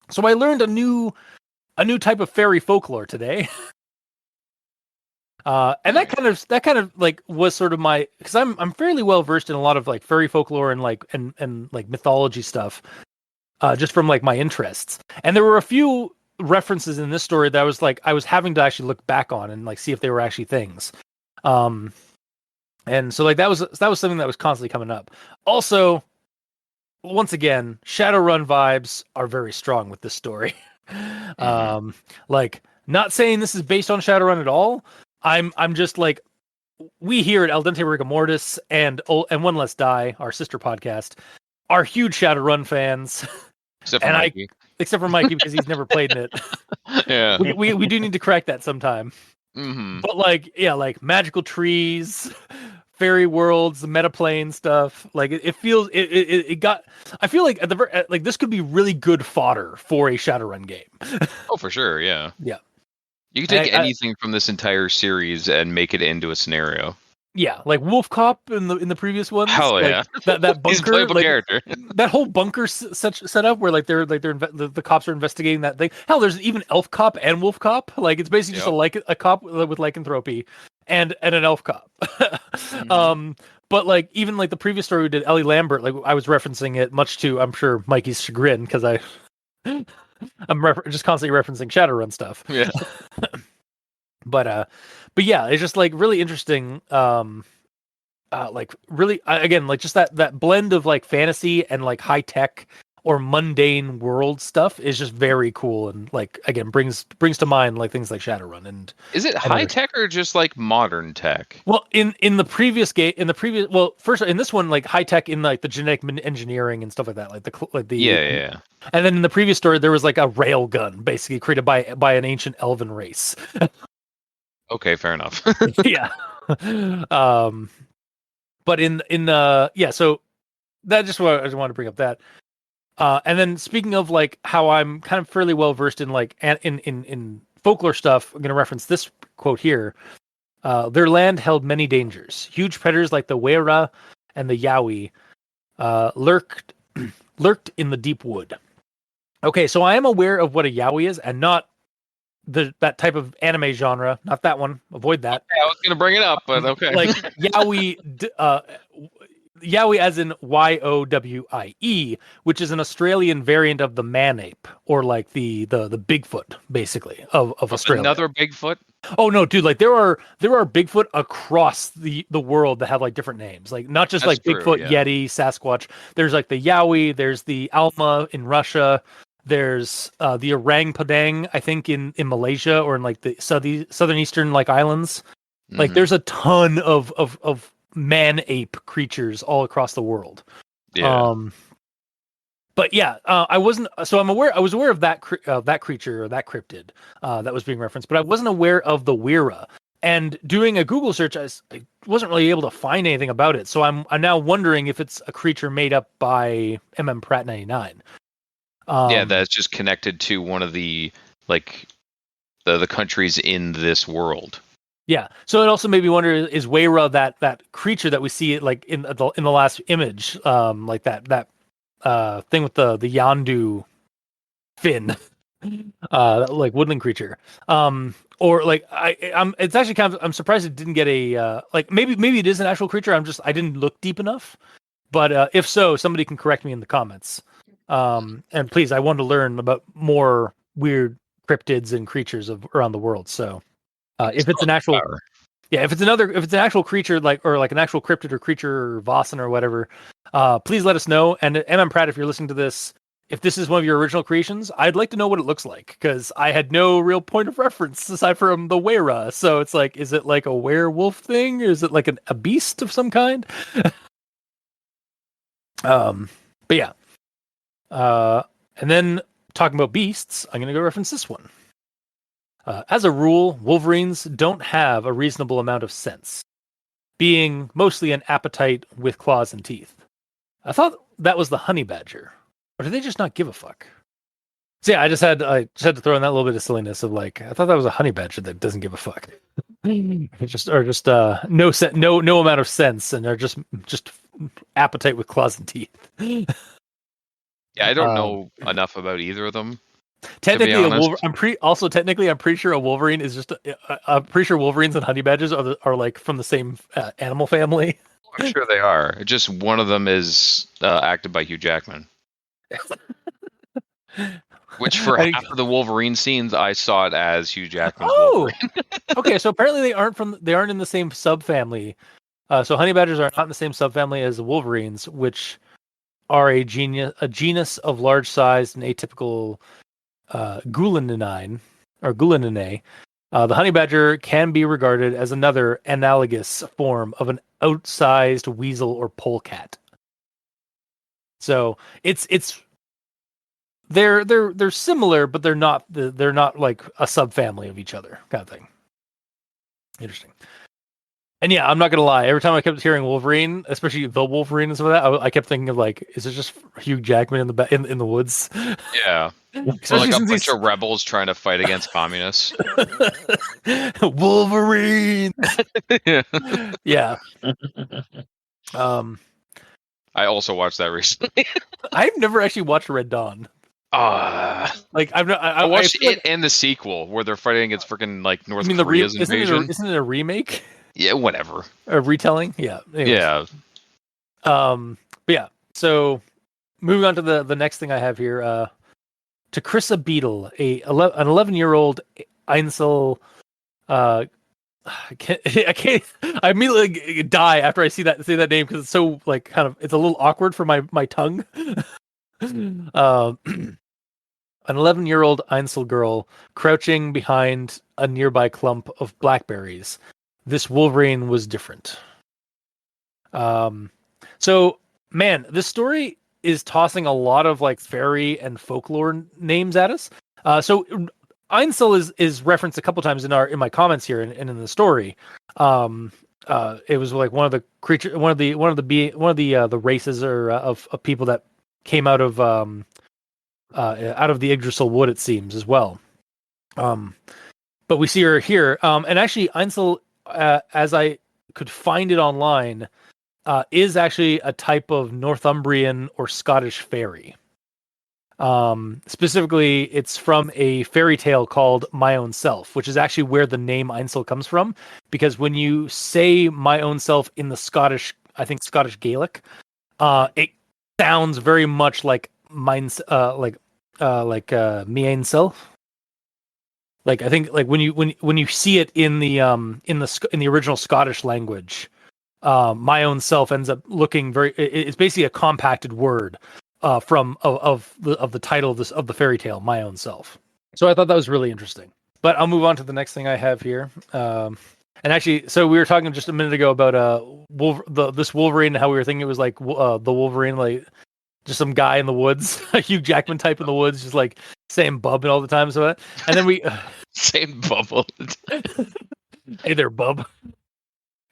So I learned a new type of fairy folklore today. And that kind of like was sort of my, because I'm fairly well versed in a lot of like fairy folklore and like mythology stuff, just from like my interests. And there were a few references in this story that I was having to actually look back on and like see if they were actually things. And so like that was something that was constantly coming up. Also, once again, Shadowrun vibes are very strong with this story. Like, not saying this is based on Shadowrun at all. I'm just like, we here at El Dente Rigor Mortis and One Less Die, our sister podcast, are huge Shadowrun fans. Except for Mikey. Except for Mikey, because he's never played in it. Yeah. We do need to crack that sometime. Mm-hmm. But like, yeah, like magical trees, fairy worlds, metaplane stuff. Like it feels it got. I feel like like this could be really good fodder for a Shadowrun game. Oh, for sure. Yeah. Yeah. You can take anything from this entire series and make it into a scenario. Yeah, like Wolf Cop in the previous ones. Hell like, yeah, that bunker, he's a playable like, character. That whole bunker setup where like the cops are investigating that thing. Hell, there's even Elf Cop and Wolf Cop. Like it's basically just a cop with lycanthropy and an elf cop. But like even like the previous story we did, Ellie Lambert. Like I was referencing it much to I'm sure Mikey's chagrin because I'm just constantly referencing Shadowrun stuff. Yeah. But yeah, it's just like really interesting. Like really, again, like just that blend of like fantasy and like high tech or mundane world stuff is just very cool, and like again brings to mind like things like Shadowrun. And is it high tech or just like modern tech? Well, in the previous game, first in this one, like high tech in like the genetic engineering and stuff like that, like the yeah. And then in the previous story, there was like a rail gun basically created by an ancient elven race. Okay, fair enough. Yeah. But so that just what I just wanted to bring up that. And then speaking of like how I'm kind of fairly well versed in like in folklore stuff, I'm going to reference this quote here. Their land held many dangers. Huge predators like the Wera and the Yowie lurked in the deep wood. Okay, so I am aware of what a Yowie is, and not that type of anime genre, not that one. Avoid that. Okay, I was gonna bring it up, but okay. Like Yowie, Yowie as in Yowie, which is an Australian variant of the man ape, or like the Bigfoot, basically of Australia. Another Bigfoot. Oh no, dude! Like there are Bigfoot across the world that have like different names, like not just That's like true, Bigfoot, yeah. Yeti, Sasquatch. There's like the Yowie. There's the Alma in Russia. There's the orang padang, I think in Malaysia or in like the southern eastern like islands. Like there's a ton of man ape creatures all across the world. Yeah. But yeah, I wasn't. So I was aware of that creature or that cryptid that was being referenced, but I wasn't aware of the Wera. And doing a Google search, I wasn't really able to find anything about it. So I'm now wondering if it's a creature made up by Pratt 99. Yeah, that's just connected to one of the like the countries in this world. Yeah, so it also made me wonder: is Wera that creature that we see like in the last image, like that thing with the Yandu fin, like woodland creature, or like I'm it's actually kind of I'm surprised it didn't get a like maybe it is an actual creature. I didn't look deep enough, but if so, somebody can correct me in the comments. And please, I want to learn about more weird cryptids and creatures around the world. So, if it's an actual, if it's an actual creature like an actual cryptid or creature or Vossen or whatever, please let us know. And Pratt, if you're listening to this, if this is one of your original creations, I'd like to know what it looks like because I had no real point of reference aside from the Wera. So it's like, is it like a werewolf thing? Or is it like a beast of some kind? But yeah. And then talking about beasts, I'm going to go reference this one. As a rule, wolverines don't have a reasonable amount of sense, being mostly an appetite with claws and teeth. I thought that was the honey badger, or do they just not give a fuck? So yeah, I just had to throw in that little bit of silliness of like, I thought that was a honey badger that doesn't give a fuck. No amount of sense, and they're just appetite with claws and teeth. Yeah, I don't know enough about either of them. Technically, I'm pretty sure a wolverine is just. I'm pretty sure wolverines and honey badgers are like from the same animal family. I'm sure they are. Just one of them is acted by Hugh Jackman. Which for half of the Wolverine scenes, I saw it as Hugh Jackman's Wolverine. Okay, so apparently they aren't in the same subfamily. So honey badgers are not in the same subfamily as the wolverines, which are a genus of large-sized and atypical Gulininae, or Gulininae. The honey badger can be regarded as another analogous form of an outsized weasel or polecat. So they're similar, but they're not like a subfamily of each other kind of thing. Interesting. And yeah, I'm not gonna lie. Every time I kept hearing Wolverine, especially the Wolverine and some of that, I kept thinking of like, is it just Hugh Jackman in the woods? Yeah. Especially Like a since bunch of rebels trying to fight against communists. Wolverine. Yeah. Yeah. I also watched that recently. I've never actually watched Red Dawn. Like I've not. I watched feel it and the sequel where they're fighting against freaking like North I mean, Korea's invasion. Isn't it a remake? Yeah, whatever. A retelling? Yeah. Anyways. Yeah. But yeah. So moving on to the next thing I have here. To Krissa Beadle, an 11-year-old Einsel. I can't. I immediately die after I say that name because it's so like kind of it's a little awkward for my tongue. An 11-year-old Einsel girl crouching behind a nearby clump of blackberries. This Wolverine was different. So man, this story is tossing a lot of like fairy and folklore names at us. So Einsel is referenced a couple times in my comments here and in the story. It was like one of the creature, one of the races or of people that came out of the Yggdrasil wood, it seems, as well. But we see her here, and actually Einsel, as I could find it online, is actually a type of Northumbrian or Scottish fairy. Specifically, it's from a fairy tale called My Own Self, which is actually where the name Einsel comes from. Because when you say My Own Self in the Scottish Gaelic, it sounds very much like mine's, me own self. Like I think like when you see it in the original Scottish language, My Own Self ends up looking very. It's basically a compacted word. From the title of the fairy tale, My Own Self. So I thought that was really interesting. But I'll move on to the next thing I have here. And actually, so we were talking just a minute ago about this Wolverine, how we were thinking it was like the Wolverine, like just some guy in the woods, a Hugh Jackman type in the woods, just like saying bub and all the time. So and then we Saying bubble. Hey there, bub.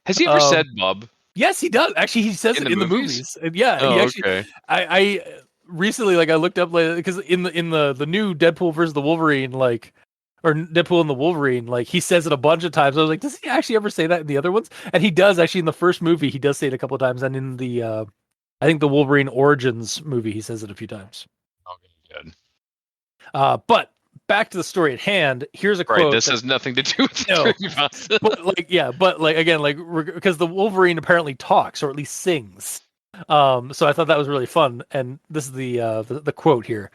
Has he ever said bub? Yes, he does. Actually, he says it in the movies. Yeah, oh, he actually. Okay. I recently I looked up because in the new Deadpool versus the Wolverine or Deadpool and the Wolverine he says it a bunch of times. I was like, does he actually ever say that in the other ones? And he does actually in the first movie. He does say it a couple of times, and in the I think the Wolverine Origins movie, he says it a few times. Okay, good. But back to the story at hand. Here's a quote. Right, this has nothing to do with Creepypasta. but again, because the Wolverine apparently talks or at least sings. So I thought that was really fun. And this is the quote here.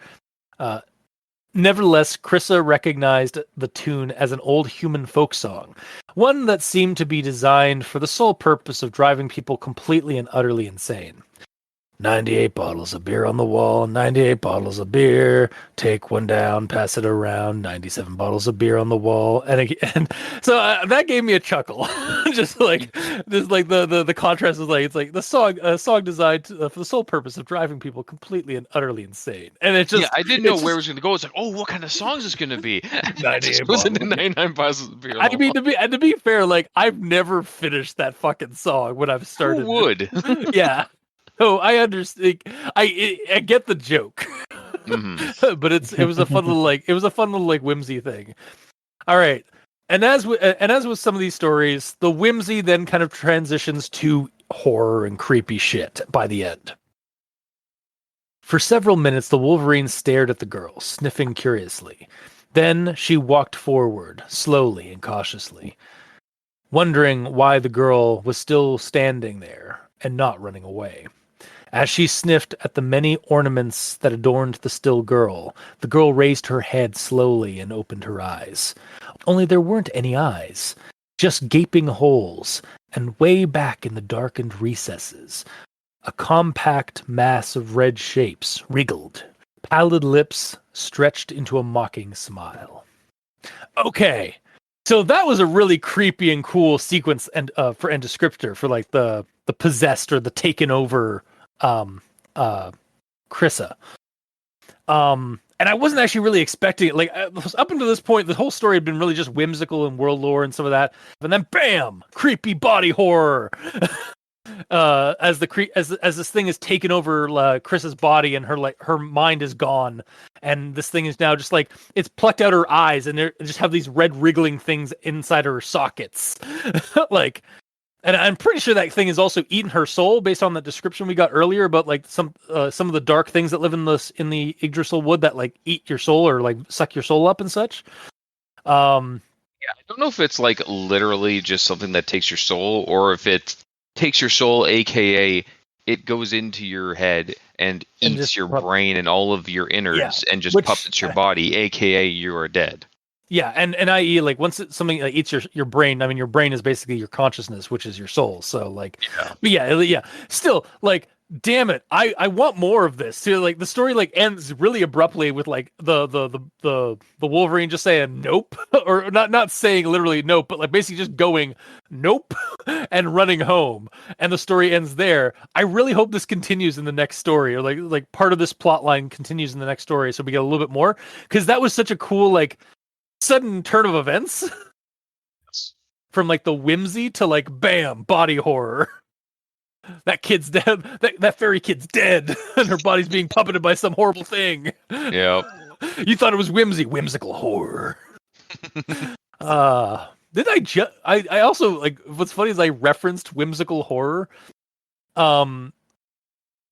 Nevertheless, Krissa recognized the tune as an old human folk song, one that seemed to be designed for the sole purpose of driving people completely and utterly insane. 98 bottles of beer on the wall, 98 bottles of beer, take one down, pass it around, 97 bottles of beer on the wall. And so that gave me a chuckle. Just like the contrast is like, it's like a song designed for the sole purpose of driving people completely and utterly insane. And it's just, yeah, I didn't know where it was going to go. It's like, oh, what kind of song is this going to be? 98 was into 99 bottles of beer. I mean, to be fair, I've never finished that fucking song when I've started. Who would? Yeah. Oh, I understand. I get the joke, but it was a fun little whimsy thing. All right, and as with some of these stories, the whimsy then kind of transitions to horror and creepy shit by the end. For several minutes, the Wolverine stared at the girl, sniffing curiously. Then she walked forward, slowly and cautiously, wondering why the girl was still standing there and not running away. As she sniffed at the many ornaments that adorned the still girl, the girl raised her head slowly and opened her eyes. Only there weren't any eyes, just gaping holes, and way back in the darkened recesses, a compact mass of red shapes wriggled, pallid lips stretched into a mocking smile. Okay, so that was a really creepy and cool sequence and descriptor for like the possessed or the taken over Krissa. And I wasn't actually really expecting it. Like up until this point, the whole story had been really just whimsical and world lore and some of that. And then, bam, creepy body horror. As this thing is taken over Chris's body and her mind is gone, and this thing is now just like it's plucked out her eyes, and they just have these red wriggling things inside her sockets, like. And I'm pretty sure that thing is also eating her soul, based on the description we got earlier about like some of the dark things that live in the Yggdrasil wood that like eat your soul or like suck your soul up and such. Yeah, I don't know if it's like literally just something that takes your soul, or if it takes your soul, aka it goes into your head and eats your brain and all of your innards, and just puppets your body, aka you are dead. Yeah, and i.e. like once something like eats your brain, I mean your brain is basically your consciousness, which is your soul. So like, yeah. Still, like, damn it, I want more of this. So like the story like ends really abruptly with like the Wolverine just saying nope, or not saying literally nope, but like basically just going nope and running home, and the story ends there. I really hope this continues in the next story, or like part of this plot line continues in the next story, so we get a little bit more, because that was such a cool like sudden turn of events from like the whimsy to like bam, body horror. That kid's dead. That fairy kid's dead, and her body's being puppeted by some horrible thing. Yep. You thought it was whimsical horror. Did I also like? What's funny is I referenced whimsical horror, in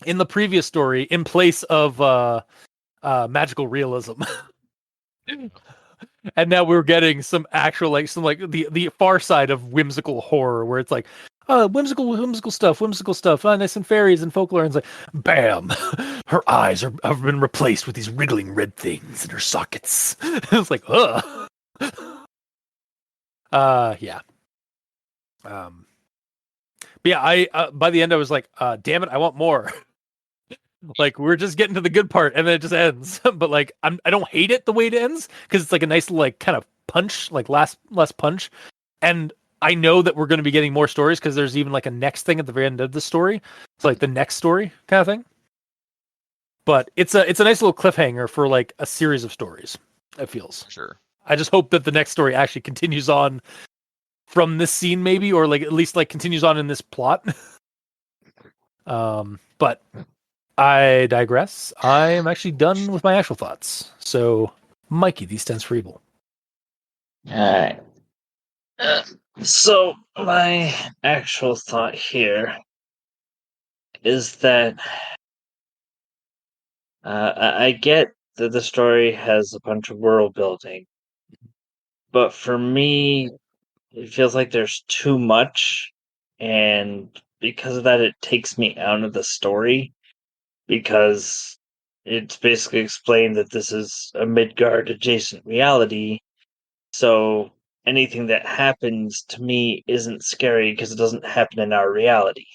the previous story in place of magical realism. And now we're getting some actual like the far side of whimsical horror, where it's like whimsical stuff, nice and fairies and folklore, and it's like bam, her eyes have been replaced with these wriggling red things in her sockets. It's like yeah. But yeah, I by the end I was like, damn it, I want more. Like we're just getting to the good part, and then it just ends. But like I don't hate it the way it ends, because it's like a nice like kind of punch, like last punch. And I know that we're going to be getting more stories, because there's even like a next thing at the very end of the story. It's like the next story kind of thing. But it's a nice little cliffhanger for like a series of stories. It feels. Sure. I just hope that the next story actually continues on from this scene, maybe, or like at least like continues on in this plot. But I digress. I am actually done with my actual thoughts. So, Mikey, these stands for evil. Alright. So, my actual thought here is that I get that the story has a bunch of world building, but for me, it feels like there's too much, and because of that, it takes me out of the story, because it's basically explained that this is a Midgard adjacent reality, so anything that happens to me isn't scary because it doesn't happen in our reality.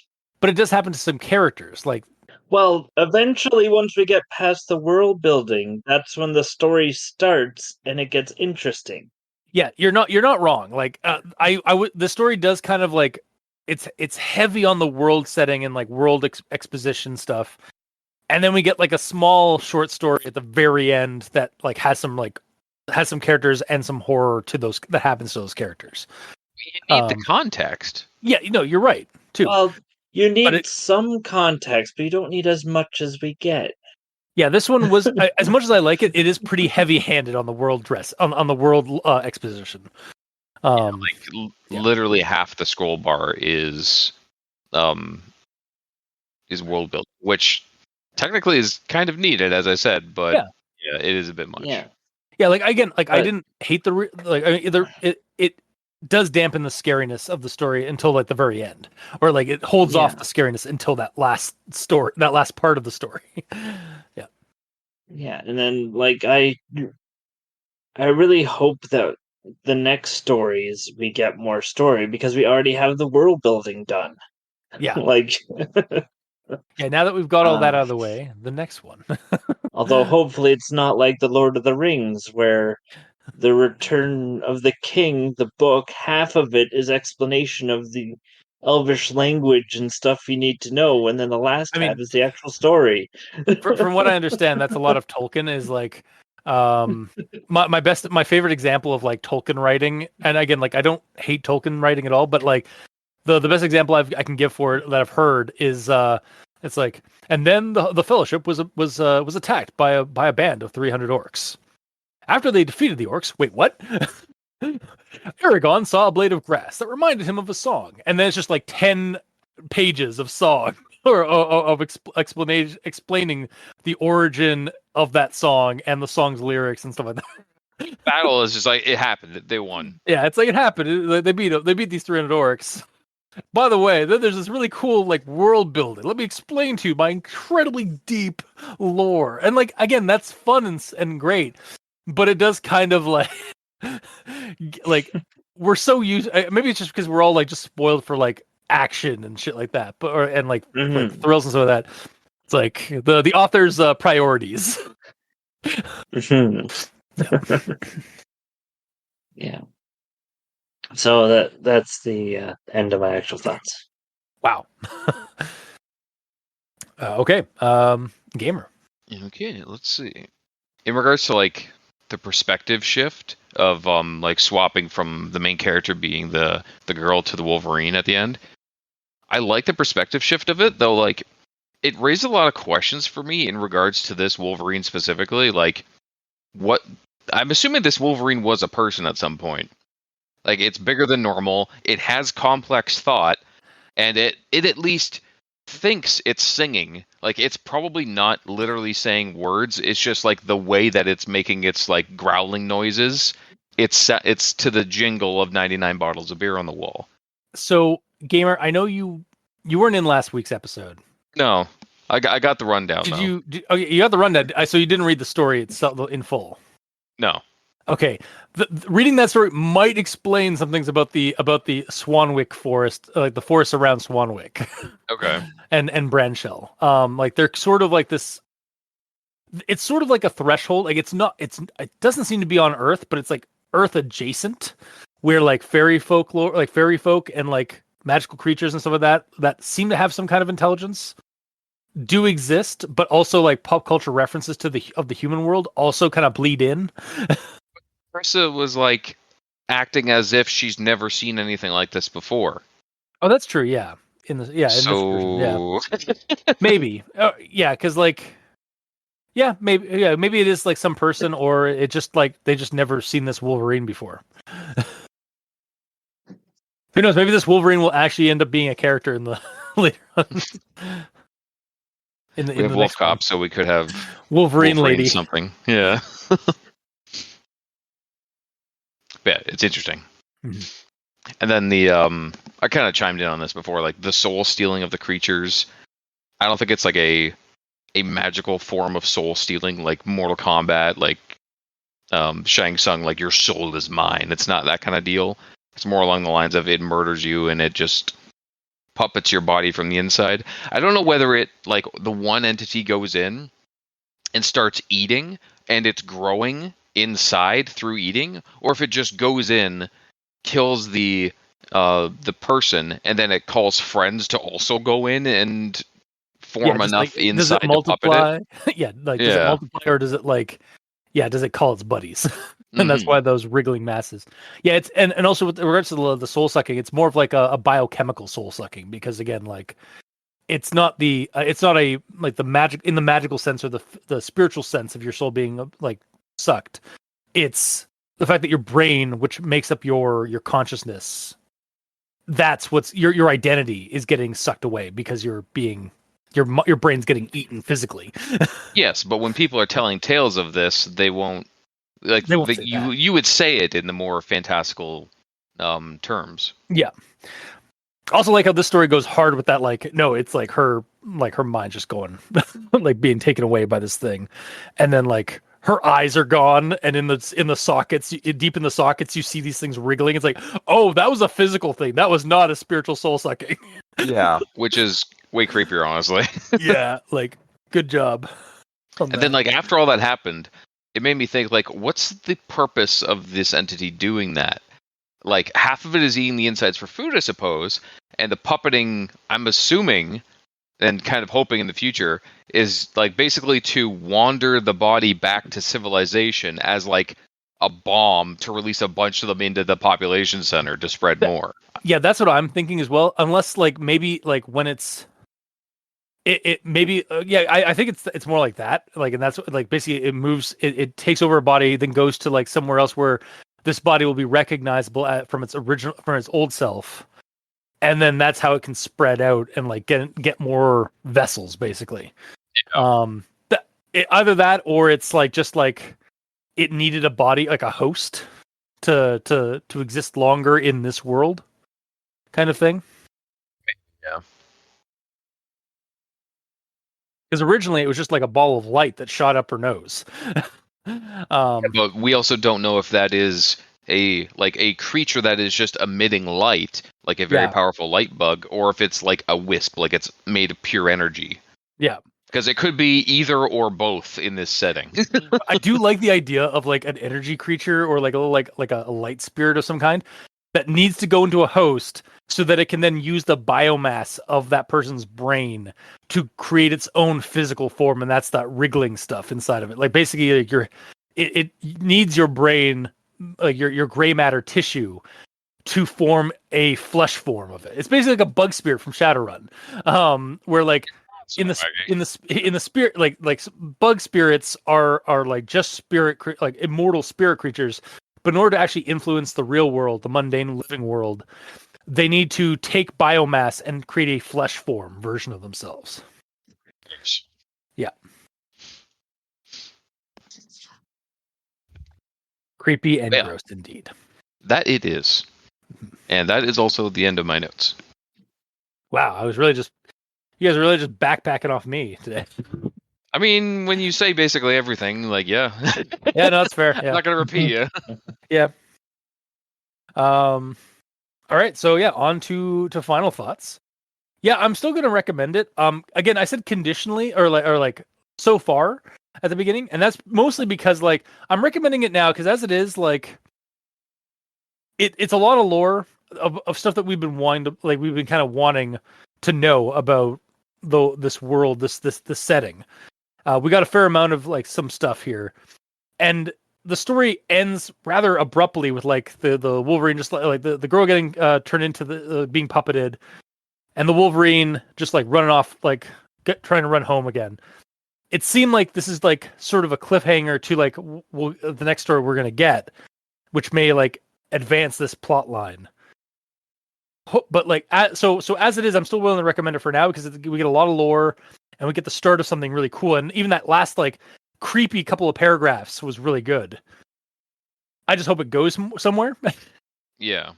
But it does happen to some characters. Like, well, eventually, once we get past the world building, that's when the story starts and it gets interesting. Yeah, you're not wrong. Like, the story does kind of like it's heavy on the world setting and like world exposition stuff, and then we get like a small short story at the very end that like has some characters and some horror to those that happens to those characters. You need the context. Yeah, you're right too. Well, you need some context, but you don't need as much as we get. Yeah, this one was as much as I like it. It is pretty heavy-handed on the world on the world exposition. Literally half the scroll bar is world building, which technically is kind of needed, as I said, but yeah, it is a bit much. Yeah, like again, like I didn't hate it does dampen the scariness of the story until like the very end, or like it holds off the scariness until that last part of the story. Yeah, and then like I really hope that the next stories, we get more story because we already have the world building done. Yeah. Like, Yeah, now that we've got all that out of the way, the next one. although hopefully it's not like the Lord of the Rings, where the Return of the King, the book, half of it is explanation of the Elvish language and stuff you need to know, and then the last I mean, half is the actual story. from what I understand, that's a lot of Tolkien is like my favorite example of like Tolkien writing, and again, like I don't hate Tolkien writing at all, but like the best example I can give for it that I've heard is it's like, and then the Fellowship was attacked by a band of 300 orcs. After they defeated the orcs, wait, what? Aragorn saw a blade of grass that reminded him of a song, and then it's just like 10 pages of song or of explanation explaining the origin of that song and the song's lyrics and stuff like that. Battle is just like it happened. They won. Yeah, it's like it happened. They beat these 300 orcs. By the way, then there's this really cool like world building. Let me explain to you my incredibly deep lore, and like again, that's fun and great, but it does kind of like like we're so used. Maybe it's just because we're all like just spoiled for like action and shit like that, but and like thrills and stuff like that. It's like the author's priorities. Yeah. So that's the end of my actual thoughts. Wow. Okay. Gamer. Okay, let's see. In regards to like the perspective shift of like swapping from the main character being the girl to the Wolverine at the end, I like the perspective shift of it, though. Like, it raised a lot of questions for me in regards to this Wolverine specifically. Like, what? I'm assuming this Wolverine was a person at some point. Like, it's bigger than normal. It has complex thought, and it at least thinks it's singing. Like, it's probably not literally saying words. It's just like the way that it's making its like growling noises. It's to the jingle of 99 bottles of beer on the wall. So, Gamer, I know you weren't in last week's episode. No, I got the rundown. Did though. you? You got the rundown. So you didn't read the story itself in full. No. Okay, reading that story might explain some things about the Swanwick forest, like the forest around Swanwick. Okay. and Branshell. Like they're sort of like this. It's sort of like a threshold. Like it doesn't seem to be on Earth, but it's like Earth adjacent, where like fairy folk and like magical creatures and stuff like that seem to have some kind of intelligence do exist, but also like pop culture references to the human world also kind of bleed in. Carissa was like acting as if she's never seen anything like this before. Oh, that's true. Yeah, in this version, yeah, maybe. Yeah, because like, maybe it is like some person, or it just like they just never seen this Wolverine before. Who knows? Maybe this Wolverine will actually end up being a character in the later on. We have Wolf Cop, so we could have Wolverine lady something. Yeah. Yeah, it's interesting. Mm-hmm. And then the I kind of chimed in on this before, like the soul stealing of the creatures. I don't think it's like a magical form of soul stealing like Mortal Kombat, like Shang Tsung, like your soul is mine. It's not that kind of deal. It's more along the lines of it murders you and it just puppets your body from the inside. I don't know whether it like the one entity goes in and starts eating and it's growing inside through eating, or if it just goes in, kills the person, and then it calls friends to also go in and form enough like, inside to puppet it. Does it multiply, or does it like does it call its buddies? And that's why those wriggling masses. Yeah, it's and also with regards to the soul sucking, it's more of like a biochemical soul sucking, because again, like it's not a like the magic in the magical sense or the spiritual sense of your soul being like sucked. It's the fact that your brain, which makes up your consciousness, that's what's your identity is getting sucked away because your brain's getting eaten physically. Yes, but when people are telling tales of this, they won't you would say it in the more fantastical terms. Yeah. Also, like how this story goes hard with that. Like, no, it's her mind just going like being taken away by this thing, and then like her eyes are gone, and in the sockets, deep in the sockets, you see these things wriggling. It's like, oh, that was a physical thing. That was not a spiritual soul sucking. Yeah, which is way creepier, honestly. Yeah, like good job. And then, like, after all that happened, it made me think, like, what's the purpose of this entity doing that? Like, half of it is eating the insides for food, I suppose, and the puppeting, I'm assuming, and kind of hoping in the future, is, like, basically to wander the body back to civilization as, like, a bomb to release a bunch of them into the population center to spread more. Yeah, that's what I'm thinking as well. Unless, like, maybe, like, when it's... It maybe I think it's more like that, like, and that's like basically it moves, it takes over a body, then goes to like somewhere else where this body will be recognizable from its old self, and then that's how it can spread out and like get more vessels basically. Yeah. Either that or it's like just like it needed a body, like a host to exist longer in this world, kind of thing. Yeah. Because originally it was just like a ball of light that shot up her nose. But we also don't know if that is a creature that is just emitting light, like a very powerful light bug, or if it's like a wisp, like it's made of pure energy. Yeah. Because it could be either or both in this setting. I do like the idea of like an energy creature or like a light spirit of some kind that needs to go into a host so that it can then use the biomass of that person's brain to create its own physical form, and that's that wriggling stuff inside of it. Like basically, like it needs your brain, like your gray matter tissue, to form a flesh form of it. It's basically like a bug spirit from Shadowrun, where like in the spirit, like bug spirits are like just like immortal spirit creatures. But in order to actually influence the real world, the mundane living world, they need to take biomass and create a flesh form version of themselves. Yeah. Creepy and gross indeed. That it is. And that is also the end of my notes. Wow, you guys are really just backpacking off me today. I mean, when you say basically everything, like, yeah. Yeah, no, that's fair. Yeah. I'm not going to repeat you. Yeah. All right, so yeah, on to final thoughts. Yeah, I'm still going to recommend it. Again, I said conditionally or like so far at the beginning, and that's mostly because like I'm recommending it now because as it is, like it's a lot of lore of stuff that we've been kind of wanting to know about this world, this setting. We got a fair amount of like some stuff here, and the story ends rather abruptly with like the Wolverine just like the girl getting turned into the being puppeted, and the Wolverine just like running off, like trying to run home again. It seemed like this is like sort of a cliffhanger to like the next story we're gonna get, which may like advance this plot line. But like so as it is, I'm still willing to recommend it for now because we get a lot of lore and we get the start of something really cool. And even that last like creepy couple of paragraphs was really good. I just hope it goes somewhere. Yeah.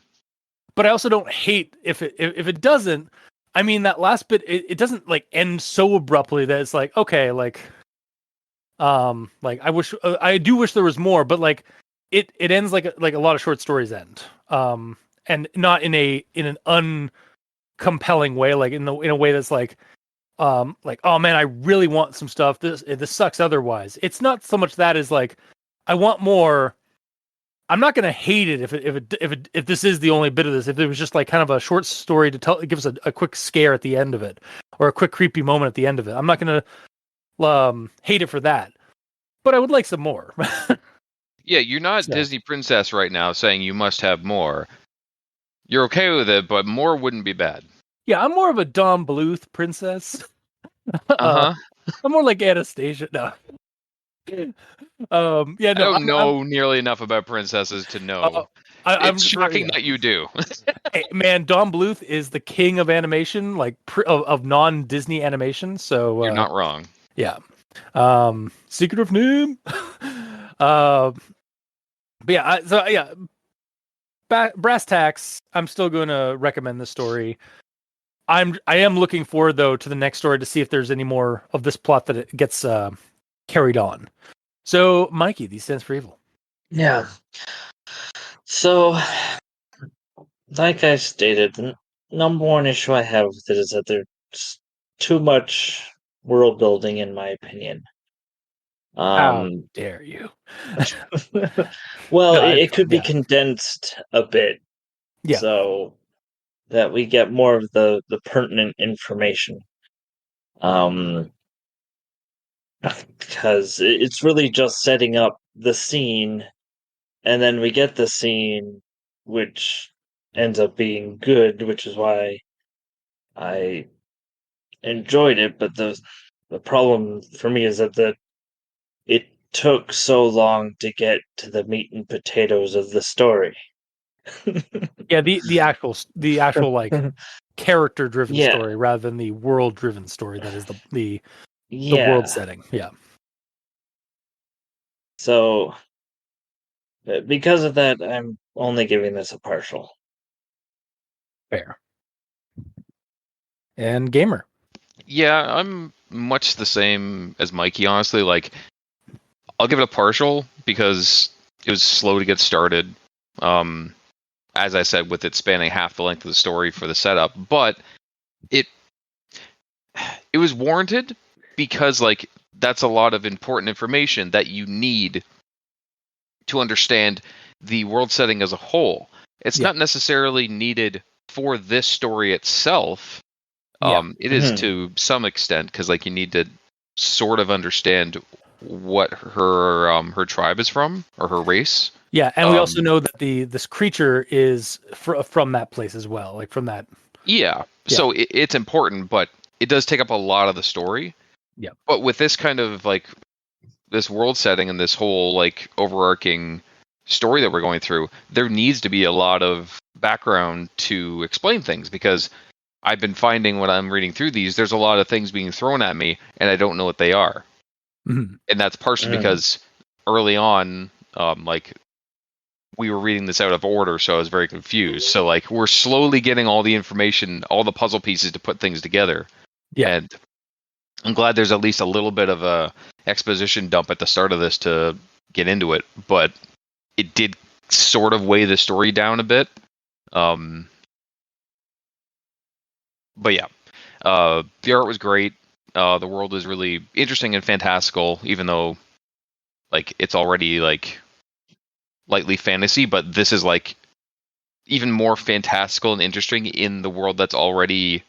But I also don't hate if it doesn't. I mean, that last bit, it doesn't like end so abruptly that it's like, okay, like I do wish there was more, but like it ends like a lot of short stories end. And not in an uncompelling way, like in a way that's like oh man, I really want some stuff. This sucks otherwise. It's not so much that as like I want more. I'm not gonna hate it if this is the only bit of this. If it was just like kind of a short story to tell, it gives a quick scare at the end of it, or a quick creepy moment at the end of it. I'm not gonna hate it for that, but I would like some more. Yeah, you're not Disney Princess right now saying you must have more. You're okay with it, but more wouldn't be bad. Yeah, I'm more of a Dom Bluth princess. I'm more like Anastasia. No. Yeah, no. I don't know nearly enough about princesses to know. It's shocking that you do. Hey, man, Dom Bluth is the king of animation, like of non-Disney animation. So you're not wrong. Yeah. Secret of Nim. But yeah, brass tacks. I'm still going to recommend this story. I am looking forward though to the next story to see if there's any more of this plot that it gets carried on. So, Mikey, these stands for evil. Yeah. So, like I stated, the number one issue I have with it is that there's too much world building, in my opinion. How dare you? Well, No, it could be yeah. condensed a bit, Yeah. so that we get more of the pertinent information. Because it's really just setting up the scene, and then we get the scene, which ends up being good, which is why I enjoyed it. But the problem for me is that it took so long to get to the meat and potatoes of the story. Yeah, the actual like character driven Yeah. story rather than the world driven story that is the Yeah. world setting. Yeah. So because of that, I'm only giving this a partial. Fair. And gamer. Yeah, I'm much the same as Mikey, honestly. Like, I'll give it a partial because it was slow to get started. As I said, with it spanning half the length of the story for the setup, but it was warranted because like that's a lot of important information that you need to understand the world setting as a whole. It's not necessarily needed for this story itself. It is to some extent because like you need to sort of understand what her tribe is from or her race. Yeah, and we also know that this creature is from that place as well, like from that. Yeah, so it's important, but it does take up a lot of the story. Yeah. But with this kind of like this world setting and this whole like overarching story that we're going through, there needs to be a lot of background to explain things because I've been finding when I'm reading through these, there's a lot of things being thrown at me and I don't know what they are. Mm-hmm. And that's partially because early on, like we were reading this out of order, so I was very confused. So like we're slowly getting all the information, all the puzzle pieces to put things together. Yeah. And I'm glad there's at least a little bit of a exposition dump at the start of this to get into it, but it did sort of weigh the story down a bit. But yeah, the art was great. The world is really interesting and fantastical, even though like it's already like lightly fantasy, but this is like even more fantastical and interesting in the world that's already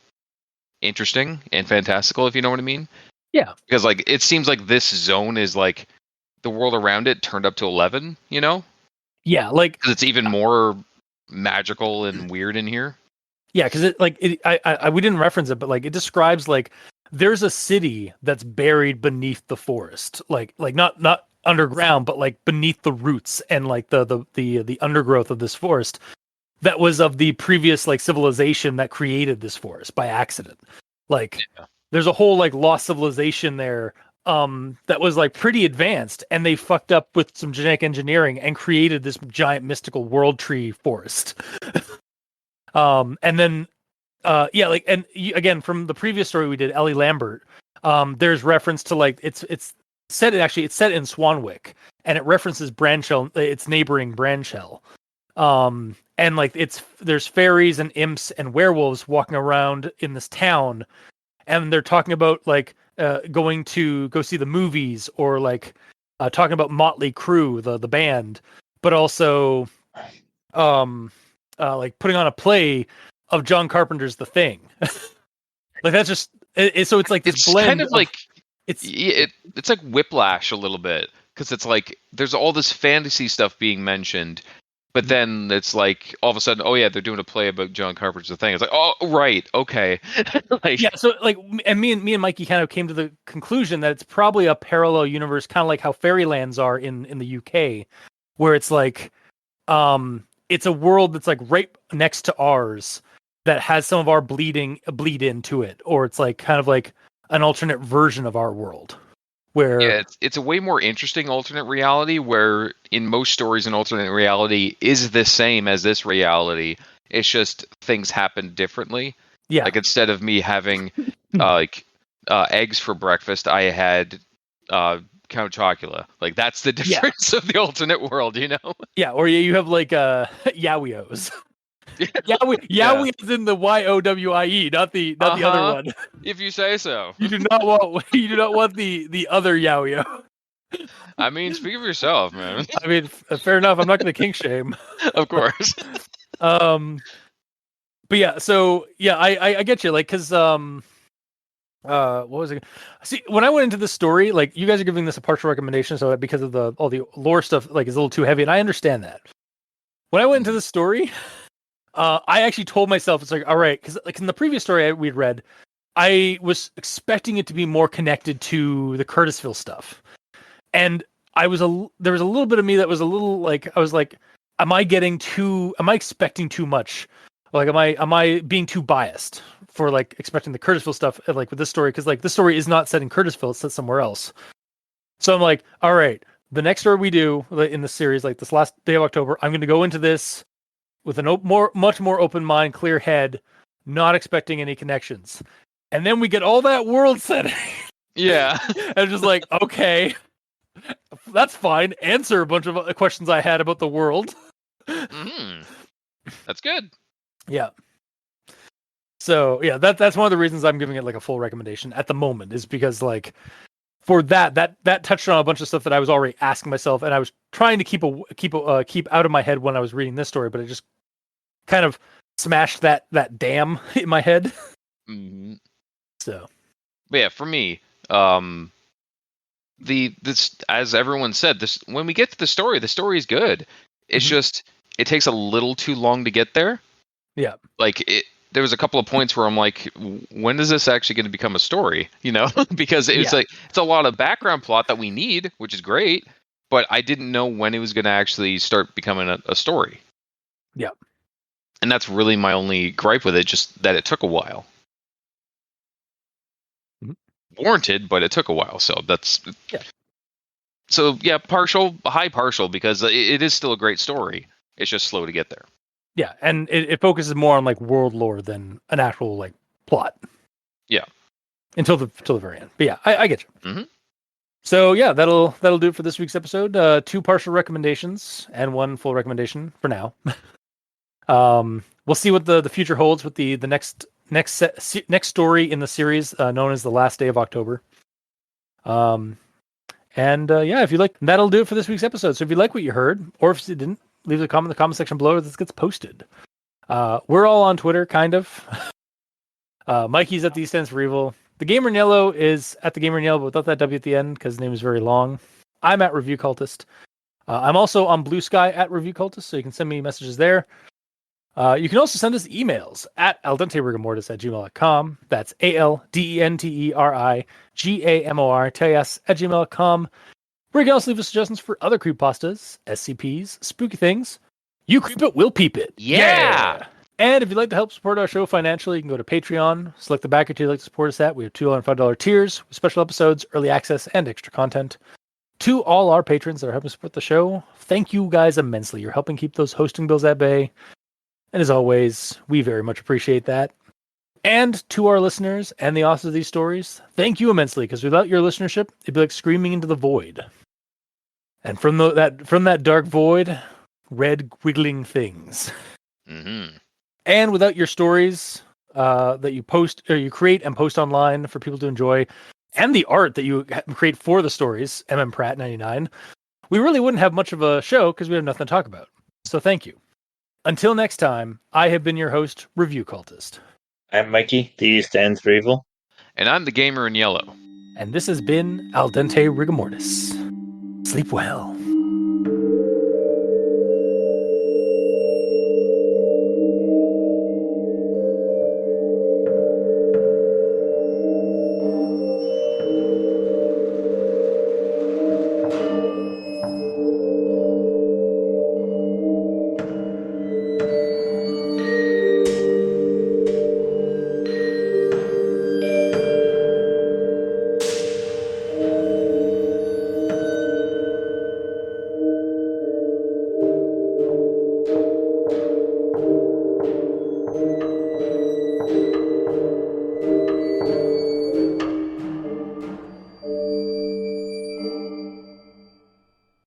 interesting and fantastical, if you know what I mean. Yeah. Because like it seems like this zone is like the world around it turned up to 11, you know? Yeah, like because it's even more magical and weird in here. Yeah, because we didn't reference it, but like it describes like there's a city that's buried beneath the forest, like not underground, but like beneath the roots and like the undergrowth of this forest that was of the previous like civilization that created this forest by accident. Like there's a whole like lost civilization there that was like pretty advanced, and they fucked up with some genetic engineering and created this giant mystical world tree forest. And then like, and again, from the previous story we did, Ellie Lambert, there's reference to like it's set in Swanwick, and it references Branchell, its neighboring Branchell. And like there's fairies and imps and werewolves walking around in this town, and they're talking about like going to go see the movies, or like talking about Motley Crue, the band, but also like putting on a play of John Carpenter's The Thing. Like that's just so it's like this It's blend kind of like it's like Whiplash a little bit, because it's like there's all this fantasy stuff being mentioned, but then it's like all of a sudden, oh yeah, they're doing a play about John Carpenter's The Thing. It's like, oh right, okay. Like, yeah. So like, and me and Mikey kind of came to the conclusion that it's probably a parallel universe, kind of like how Fairylands are in the UK, where it's like it's a world that's like right next to ours that has some of our bleed into it, or it's like kind of like an alternate version of our world where it's a way more interesting alternate reality, where in most stories an alternate reality is the same as this reality. It's just things happen differently. Yeah. Like instead of me having eggs for breakfast, I had Count Chocula. Like that's the Yeah. difference of the alternate world, you know? Yeah, or you have like Yowios. Yowie Yeah. is in the YOWIE, not the other one. If you say so. You do not want the other Yowio. I mean, speak for yourself, man. I mean, fair enough. I'm not going to kink shame. Of course. But yeah, so yeah, I get you. Like, cause what was it? See, when I went into this story, like you guys are giving this a partial recommendation, so because of all the lore stuff, like is a little too heavy, and I understand that. When I went into this story, I actually told myself it's like, all right, because like in the previous story we'd read, I was expecting it to be more connected to the Curtisville stuff, and there was a little bit of me that was a little like, I was like, am I expecting too much? Like, am I being too biased for like expecting the Curtisville stuff like with this story? Because like this story is not set in Curtisville; it's set somewhere else. So I'm like, all right, the next story we do in the series, like this last day of October, I'm going to go into this with a much more open mind, clear head, not expecting any connections. And then we get all that world setting. Yeah. And just like, okay, that's fine. Answer a bunch of questions I had about the world. Mm-hmm. That's good. Yeah. So yeah, that's one of the reasons I'm giving it like a full recommendation at the moment, is because like for that touched on a bunch of stuff that I was already asking myself, and I was trying to keep out of my head when I was reading this story, but it just kind of smashed that dam in my head. Mm-hmm. So, but yeah, for me, this as everyone said, this when we get to the story is good. It's just it takes a little too long to get there. Yeah, like there was a couple of points where I'm like, when is this actually going to become a story? You know, because it's like it's a lot of background plot that we need, which is great, but I didn't know when it was going to actually start becoming a story. Yeah, and that's really my only gripe with it, just that it took a while. Warranted, but it took a while, so that's so yeah, high partial, because it is still a great story. It's just slow to get there. Yeah, and it focuses more on like world lore than an actual like plot. Yeah, until the very end. But yeah, I get you. Mm-hmm. So yeah, that'll do it for this week's episode. 2 partial recommendations and 1 full recommendation for now. We'll see what the future holds with the next story in the series, known as The Last Day of October. Yeah, if you like, that'll do it for this week's episode. So if you like what you heard, or if you didn't, leave a comment in the comment section below. This gets posted. We're all on Twitter, kind of. Mikey's at the stands for evil. The Gamer in Yellow is at the Gamer in Yellow, but without that W at the end because his name is very long. I'm at Review Cultist. I'm also on Blue Sky at Review Cultist, so you can send me messages there. You can also send us emails at aldenterigamortis@gmail.com. That's ALDENTERIGAMORTIS@gmail.com. Where you can also leave us suggestions for other creepypastas, SCPs, spooky things. You creep it, we'll peep it. Yeah! And if you'd like to help support our show financially, you can go to Patreon, select the backer tier you'd like to support us at. We have $2 and $5 tiers with special episodes, early access, and extra content. To all our patrons that are helping support the show, thank you guys immensely. You're helping keep those hosting bills at bay. And as always, we very much appreciate that. And to our listeners and the authors of these stories, thank you immensely, because without your listenership, it'd be like screaming into the void. And from that dark void, red wiggling things. Mm-hmm. And without your stories that you post or you create and post online for people to enjoy, and the art that you create for the stories, Pratt 99, we really wouldn't have much of a show because we have nothing to talk about. So thank you. Until next time, I have been your host, Review Cultist. I'm Mikey, the E stands for evil. And I'm the Gamer in Yellow. And this has been Al Dente Rigamortis. Sleep well.